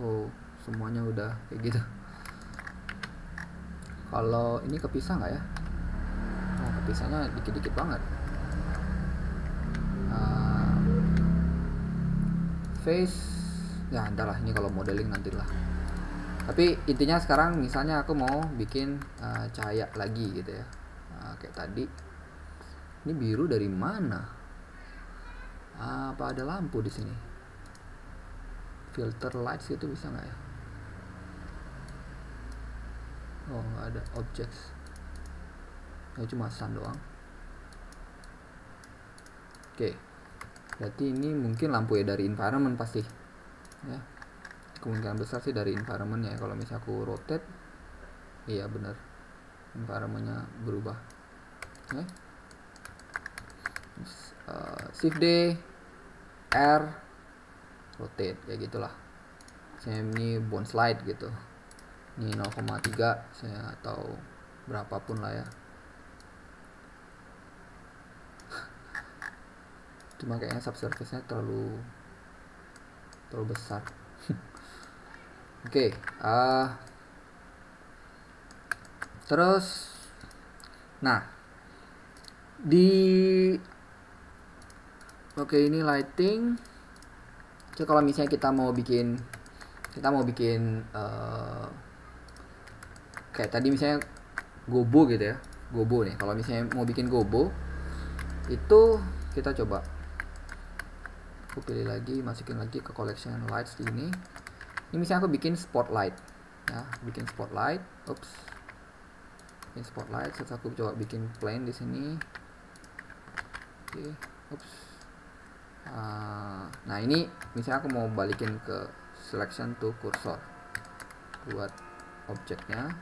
Semuanya udah kayak gitu. Kalau ini kepisah nggak ya? Kepisahnya dikit-dikit banget. Face ya entahlah, ini kalau modeling nantilah. Tapi intinya sekarang misalnya aku mau bikin cahaya lagi gitu ya. Kayak tadi. Ini biru dari mana? Apa ada lampu di sini? Filter lights itu bisa nggak ya? Oh, nggak ada objects. Ya cuma sun doang. Oke. Berarti ini mungkin lampu ya dari environment pasti. Ya. Kemungkinan besar sih dari environment ya. Kalau misalnya aku rotate, iya bener, environmentnya berubah. Oke. Shift D, R, rotate ya gitulah. Saya ini bone slide gitu. Ini 0,3 saya atau berapapun lah ya. Cuma kayaknya subsurface-nya terlalu besar. Oke, terus nah ini lighting. So, kalau misalnya kita mau bikin kayak tadi misalnya gobo gitu ya, gobo nih. Kalau misalnya mau bikin gobo itu kita coba, aku pilih lagi, masukin lagi ke collection lights di ini. Ini misalnya aku bikin spotlight ya, bikin spotlight. Bikin spotlight, terus aku coba bikin plane di sini. Oke, nah ini misalnya aku mau balikin ke selection to cursor buat objeknya.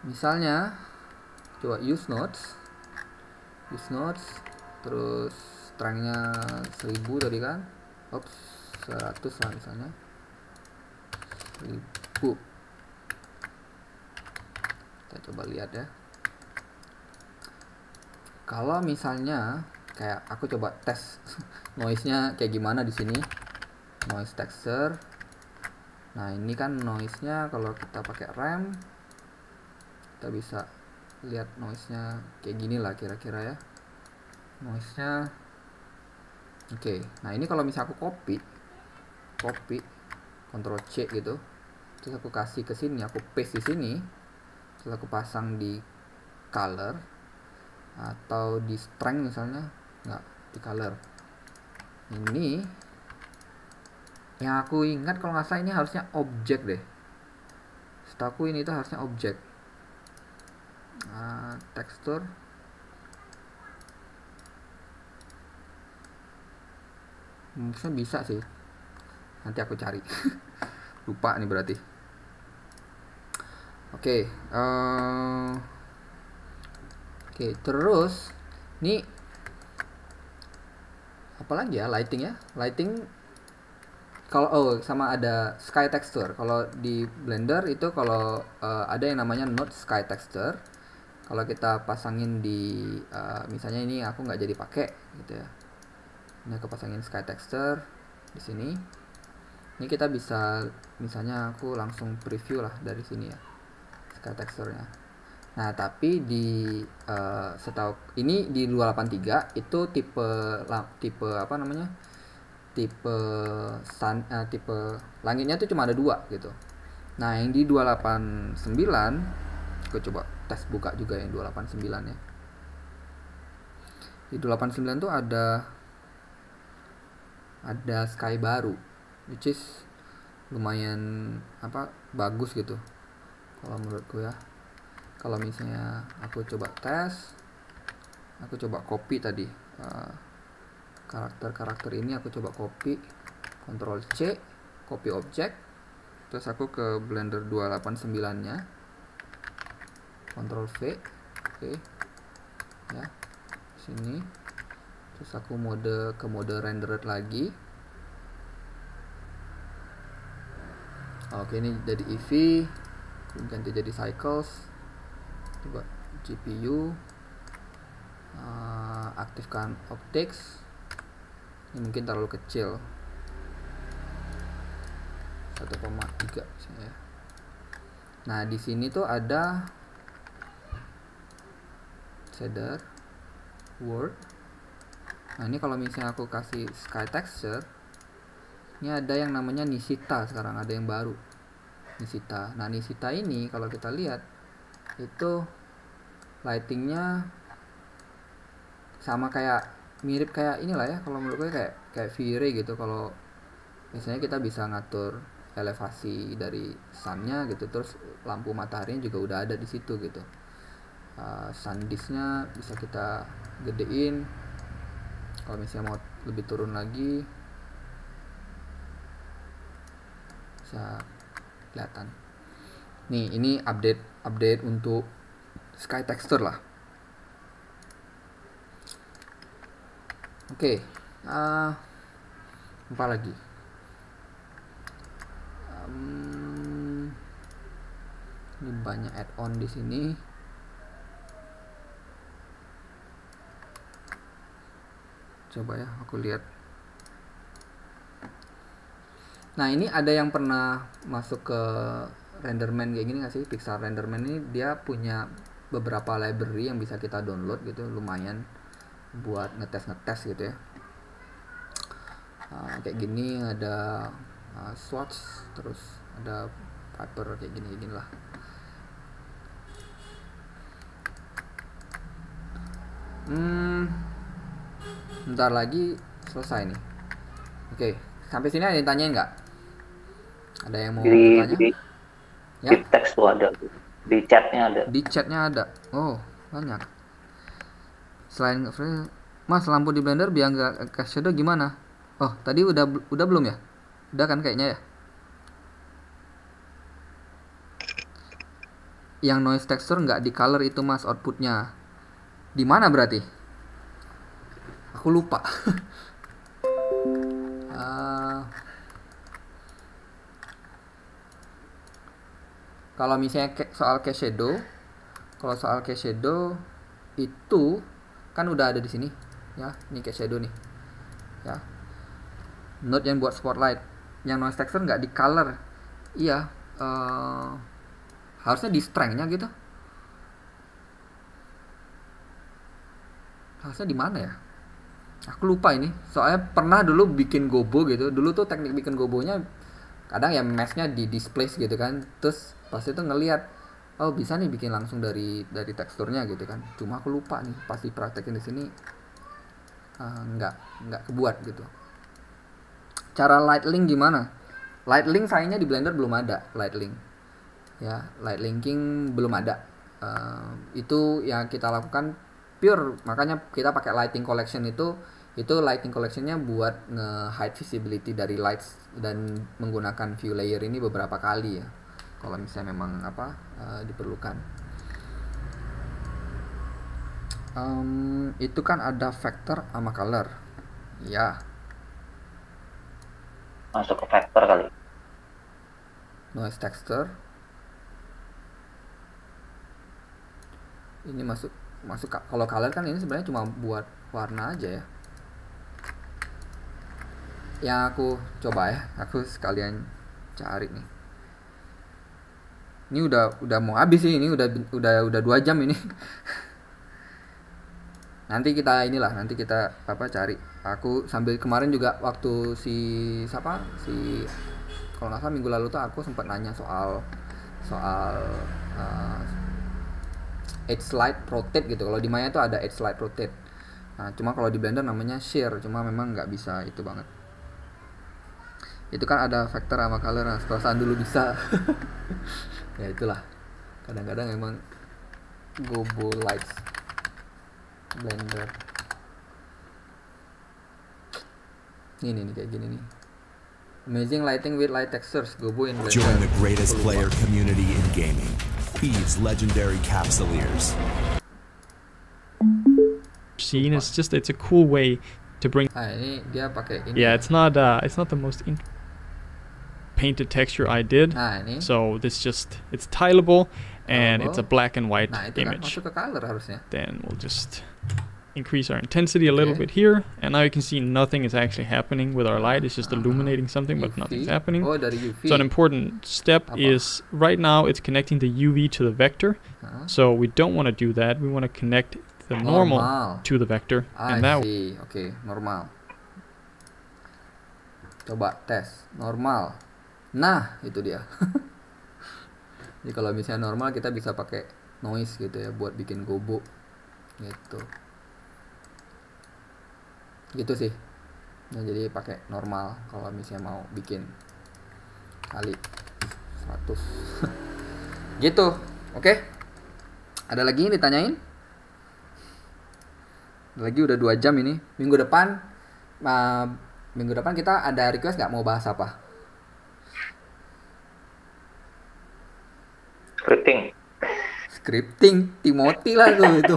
Misalnya coba use nodes, terus strength-nya 1000 tadi kan, 100 lah misalnya, 1000. Kita coba lihat ya. Kalau misalnya kayak aku coba tes noise-nya kayak gimana di sini, noise texture. Nah ini kan noise-nya kalau kita pakai RAM, kita bisa lihat noise-nya kayak gini lah kira-kira ya. Noise-nya oke. Nah ini kalau misalnya aku copy Ctrl C gitu, terus aku kasih ke sini, aku paste di sini, terus aku pasang di color atau di strength misalnya, nggak di color. Ini yang aku ingat kalau nggak salah ini harusnya objek deh. Setahu ini tuh harusnya objek. Tekstur harusnya bisa sih, nanti aku cari. Lupa nih berarti. Oke, terus nih apalagi ya, lighting kalau sama ada sky texture. Kalau di Blender itu kalau ada yang namanya node sky texture. Kalau kita pasangin di misalnya ini aku nggak jadi pakai gitu ya, ini aku pasangin sky texture di sini. Ini kita bisa misalnya aku langsung preview lah dari sini ya sky texture-nya. Nah tapi di setahu ini di 283 itu tipe apa namanya, tipe langitnya tuh cuma ada 2 gitu. Nah yang di 289 aku coba tes buka juga yang 289 ya. Di 289 tuh ada sky baru, which is lumayan bagus gitu kalau menurutku ya. Kalau misalnya aku coba tes, aku coba copy tadi karakter ini, aku coba copy, Ctrl C, copy object, terus aku ke Blender 289 nya, Ctrl V, oke ya, sini, terus aku ke mode rendered lagi. Oke, ini jadi EV, ganti jadi cycles. Coba GPU, aktifkan optics. Ini mungkin terlalu kecil, 1,3 misalnya. Nah, di sini tuh ada shader, word. Nah, ini kalau misalnya aku kasih sky texture, ini ada yang namanya Nishita. Sekarang ada yang baru, Nishita. Nah, Nishita ini kalau kita lihat itu lightingnya sama kayak, mirip kayak inilah ya, kalau menurut gue kayak V-Ray gitu. Kalau misalnya kita bisa ngatur elevasi dari sunnya gitu, terus lampu mataharinya juga udah ada di situ gitu. Sun disknya bisa kita gedein. Kalau misalnya mau lebih turun lagi bisa kelihatan. Nih, ini update untuk sky texture lah. Oke, apa lagi? Ini banyak add-on di sini. Coba ya, aku lihat. Nah, ini ada yang pernah masuk ke Renderman kayak gini nggak sih? Pixar Renderman ini dia punya beberapa library yang bisa kita download gitu, lumayan buat ngetes gitu ya. Kayak gini ada Swatch, terus ada Piper, kayak gini lah. Bentar lagi selesai nih. Oke, sampai sini ada yang tanyain nggak? Ada yang mau tanya? Ya? Di teks tuh ada, di chatnya ada. Di chatnya ada. Oh, banyak. Selain Mas, lampu di Blender biar nggak cast shadow gimana? Oh, tadi udah belum ya? Udah kan kayaknya ya? Yang noise texture nggak di color itu Mas, outputnya. Di mana berarti? Aku lupa. Kalau misalnya soal cast shadow, itu kan udah ada di sini, ya. Ini cast shadow nih, ya. Node yang buat spotlight, yang noise texture nggak di color, iya. Harusnya di strength-nya gitu. Harusnya di mana ya? Aku lupa ini. Soalnya pernah dulu bikin gobo gitu. Dulu tuh teknik bikin gobonya kadang ya mesh-nya di displace gitu kan. Terus pas itu ngelihat, oh bisa nih bikin langsung dari teksturnya gitu kan. Cuma aku lupa nih pas dipraktekin di sini nggak kebuat gitu. Cara light link gimana? Light link sayangnya di Blender belum ada light link. Ya, light linking belum ada. Itu yang kita lakukan pure, makanya kita pakai lighting collection. Itu lighting collectionnya buat nge-hide visibility dari lights dan menggunakan view layer ini beberapa kali ya, kalau misalnya memang diperlukan. Itu kan ada vector sama color ya, Masuk ke vector kali. noise texture ini masuk. Kalau color kan ini sebenarnya cuma buat warna aja ya. Yang aku coba ya, aku sekalian cari nih. Ini udah mau habis sih, ini udah 2 jam ini. Nanti kita cari. Aku sambil kemarin juga waktu kalau nggak salah minggu lalu tuh aku sempat nanya soal edge slide rotate gitu. Kalau di Maya tuh ada edge slide rotate. Nah, cuma kalau di Blender namanya shear, cuma memang nggak bisa itu banget. Itu kan ada vector sama color, nah setelah dulu bisa. Ya itulah. Kadang-kadang emang gobo lights Blender. Ini kayak gini nih. Amazing lighting with light textures, gobo in Blender. Join the greatest player community in gaming. Eve's legendary Capsuleers. Scene is just, it's a cool way to bring. Ini dia pakai ini. Yeah, it's not the most painted texture I did. Nah, ini. So this just, it's tileable and it's a black and white Nah, itu kan image. masuk ke color harusnya. Then we'll just increase our intensity a little bit here, and now you can see nothing is actually happening with our light. It's just illuminating something, but nothing's happening. Oh, dari UV. So an important step is, right now it's connecting the UV to the vector. So we don't want to do that. We want to connect the normal to the vector. And that Oke, normal. Coba tes normal. Nah, itu dia. Jadi kalau misalnya normal, kita bisa pakai noise gitu ya buat bikin gobo gitu. Gitu sih. Nah, jadi pakai normal kalau misalnya mau bikin kali 100. Gitu. Oke. Ada lagi yang ditanyain? Lagi udah 2 jam ini. Minggu depan kita ada request nggak mau bahas apa? Scripting Timothy lah tuh itu.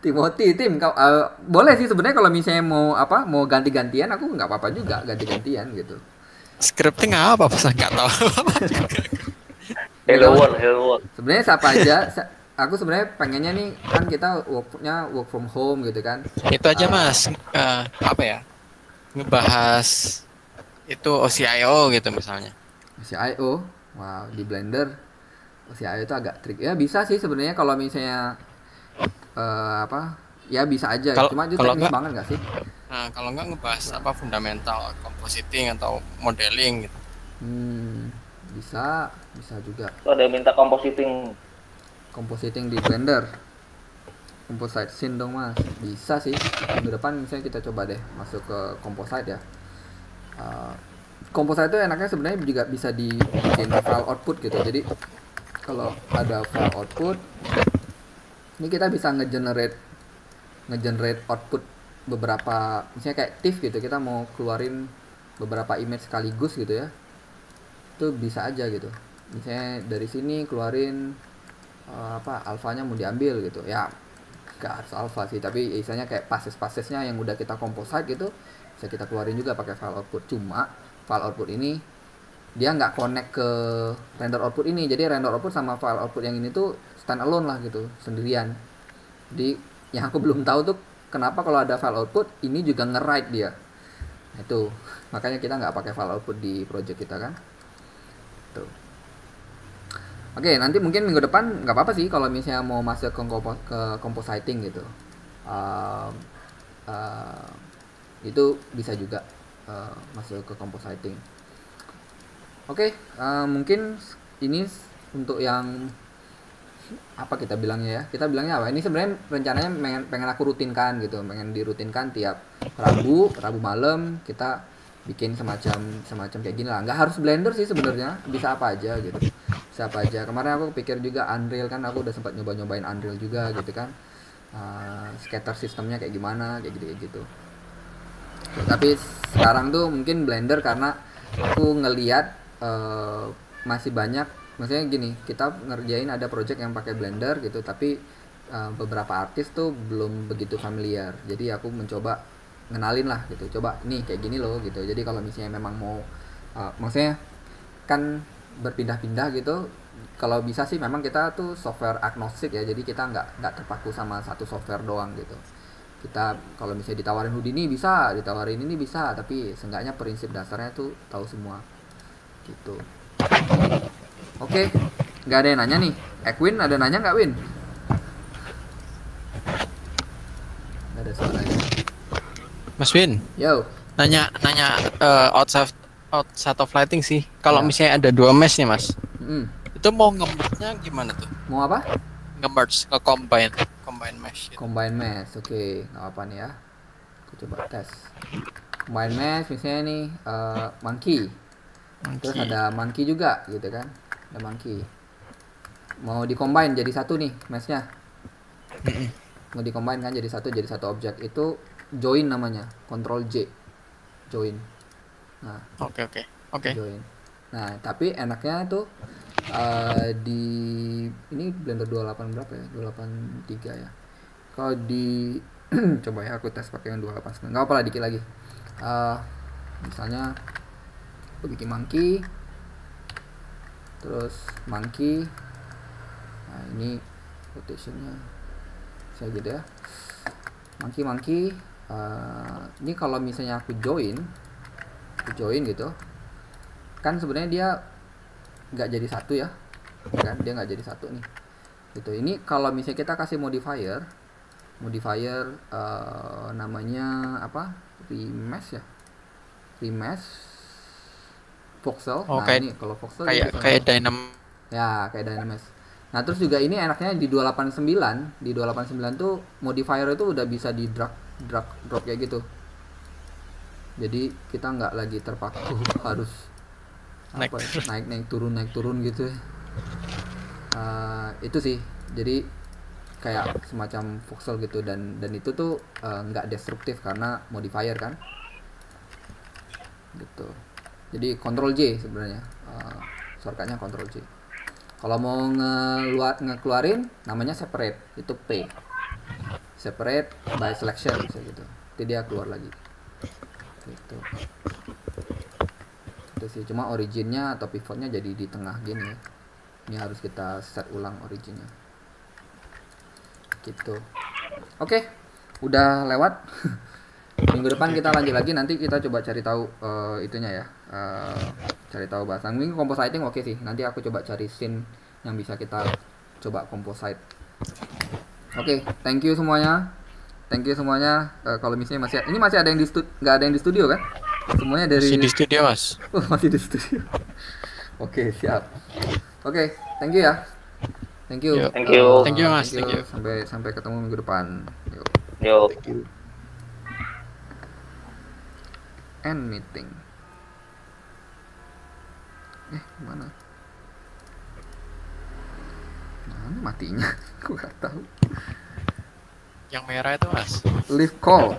Timothy, boleh sih sebenarnya kalau misalnya mau ganti-gantian, aku nggak apa-apa juga ganti-gantian gitu. Scripting apa pas nggak tahu. Hello World. Sebenarnya siapa aja, aku sebenarnya pengennya nih kan kita work from home gitu kan. Itu aja Mas, apa ya? Ngebahas itu OCIO gitu misalnya. OCIO, wow, di Blender OCIO itu agak trik. Ya bisa sih sebenarnya kalau misalnya ya bisa aja, cuma itu teknis banget nggak sih? Nah, kalau nggak ngebahas apa fundamental compositing atau modeling gitu. Bisa juga. Lo ada minta compositing di Blender, composite scene dong Mas. Bisa sih. Minggu depan misalnya kita coba deh masuk ke composite ya. Composite itu enaknya sebenarnya juga bisa dibikin file output gitu. Jadi kalau ada file output, ini kita bisa ngegenerate output beberapa, misalnya kayak TIFF gitu, kita mau keluarin beberapa image sekaligus gitu ya, itu bisa aja gitu. Misalnya dari sini keluarin alfanya mau diambil gitu ya, nggak harus alfa sih, tapi misalnya kayak passes-passesnya yang udah kita composite gitu bisa kita keluarin juga pakai file output. Cuma file output ini dia nggak connect ke render output ini, jadi render output sama file output yang ini tuh stand alone lah gitu, sendirian. Jadi yang aku belum tahu tuh kenapa kalau ada file output ini juga nge-write dia. Itu makanya kita nggak pakai file output di project kita kan. Tuh. Oke, nanti mungkin minggu depan nggak apa-apa sih kalau misalnya mau masuk ke compositing gitu. Itu bisa juga masuk ke compositing. Oke, mungkin ini untuk yang apa kita bilangnya ya? Kita bilangnya apa? Ini sebenarnya rencananya pengen aku rutinkan gitu, pengen dirutinkan tiap Rabu malam kita bikin semacam kayak gini lah. Nggak harus Blender sih sebenarnya, bisa apa aja gitu. Bisa apa aja. Kemarin aku pikir juga Unreal kan, aku udah sempat nyobain Unreal juga gitu kan. Scatter sistemnya kayak gimana, kayak gitu. Tapi sekarang tuh mungkin Blender karena aku ngelihat masih banyak, maksudnya gini, kita ngerjain ada project yang pakai Blender gitu, tapi beberapa artis tuh belum begitu familiar. Jadi aku mencoba ngenalin lah gitu, coba nih kayak gini loh gitu. Jadi kalau misalnya memang mau maksudnya kan berpindah-pindah gitu, kalau bisa sih memang kita tuh software agnostik ya, jadi kita nggak terpaku sama satu software doang gitu. Kita kalau misalnya ditawarin Houdini bisa, ditawarin ini bisa, tapi seenggaknya prinsip dasarnya tuh tahu semua gitu. Oke, nggak ada yang nanya nih. Win ada nanya nggak, Win? Nggak ada suaranya. Mas Win, Yo. nanya outside of lighting sih. Kalau misalnya ada 2 mesh nih Mas, itu mau nge-merge-nya gimana tuh? Mau apa? Nge-merge, nge-combine mesh gitu. Combine mesh, oke, nggak apa nih ya. Aku coba tes. Combine mesh misalnya nih monkey. Terus ada monkey juga gitu kan. Ada monkey. Mau di-combine jadi satu nih meshnya. Mau di-combine kan jadi satu objek. Itu join namanya, Ctrl J. Join. Nah, Oke. join. Nah, tapi enaknya tuh di ini Blender 28 berapa ya? 283 ya. Kalau di coba ya aku tes pakai yang 289. Enggak apa-apa lah, dikit lagi. Misalnya Aku bikin monkey, terus monkey. Nah ini rotationnya saya gitu ya, monkey. Ini kalau misalnya aku join gitu kan, sebenarnya dia nggak jadi satu ya kan, dia nggak jadi satu nih gitu. Ini kalau misalnya kita kasih modifier namanya apa, remesh voxel. Oh, nah kayak, ini kalau voxel kayak dynamesh. Nah terus juga ini enaknya di 289 tuh modifier itu udah bisa di drag drop kayak gitu, jadi kita nggak lagi terpaku harus naik turun gitu. Itu sih, jadi kayak semacam voxel gitu, dan itu tuh nggak destruktif karena modifier kan gitu. Jadi Ctrl J sebenarnya, shortcutnya Ctrl J. Kalau mau ngekeluarin namanya separate, itu P, separate by selection bisa gitu, jadi dia keluar lagi gitu. Itu sih, cuma originnya atau pivotnya jadi di tengah gini ya. Ini harus kita set ulang originnya gitu. Oke, udah lewat. Minggu depan kita lanjut lagi, nanti kita coba cari tahu itunya ya, cari tahu bahasan. Mungkin compositing oke sih, nanti aku coba cari scene yang bisa kita coba composite. Oke, thank you semuanya. Kalau misalnya masih ada yang nggak ada yang di studio kan? Semuanya dari masih di studio, Mas. Masih di studio. Oke, siap. Oke, thank you ya. Thank you. Thank you. Thank you, Mas. Thank you. Sampai ketemu minggu depan. Yuk. Yo. Thank you. End meeting. Mana matinya? Aku nggak tahu. Yang merah itu, Mas. Leave call.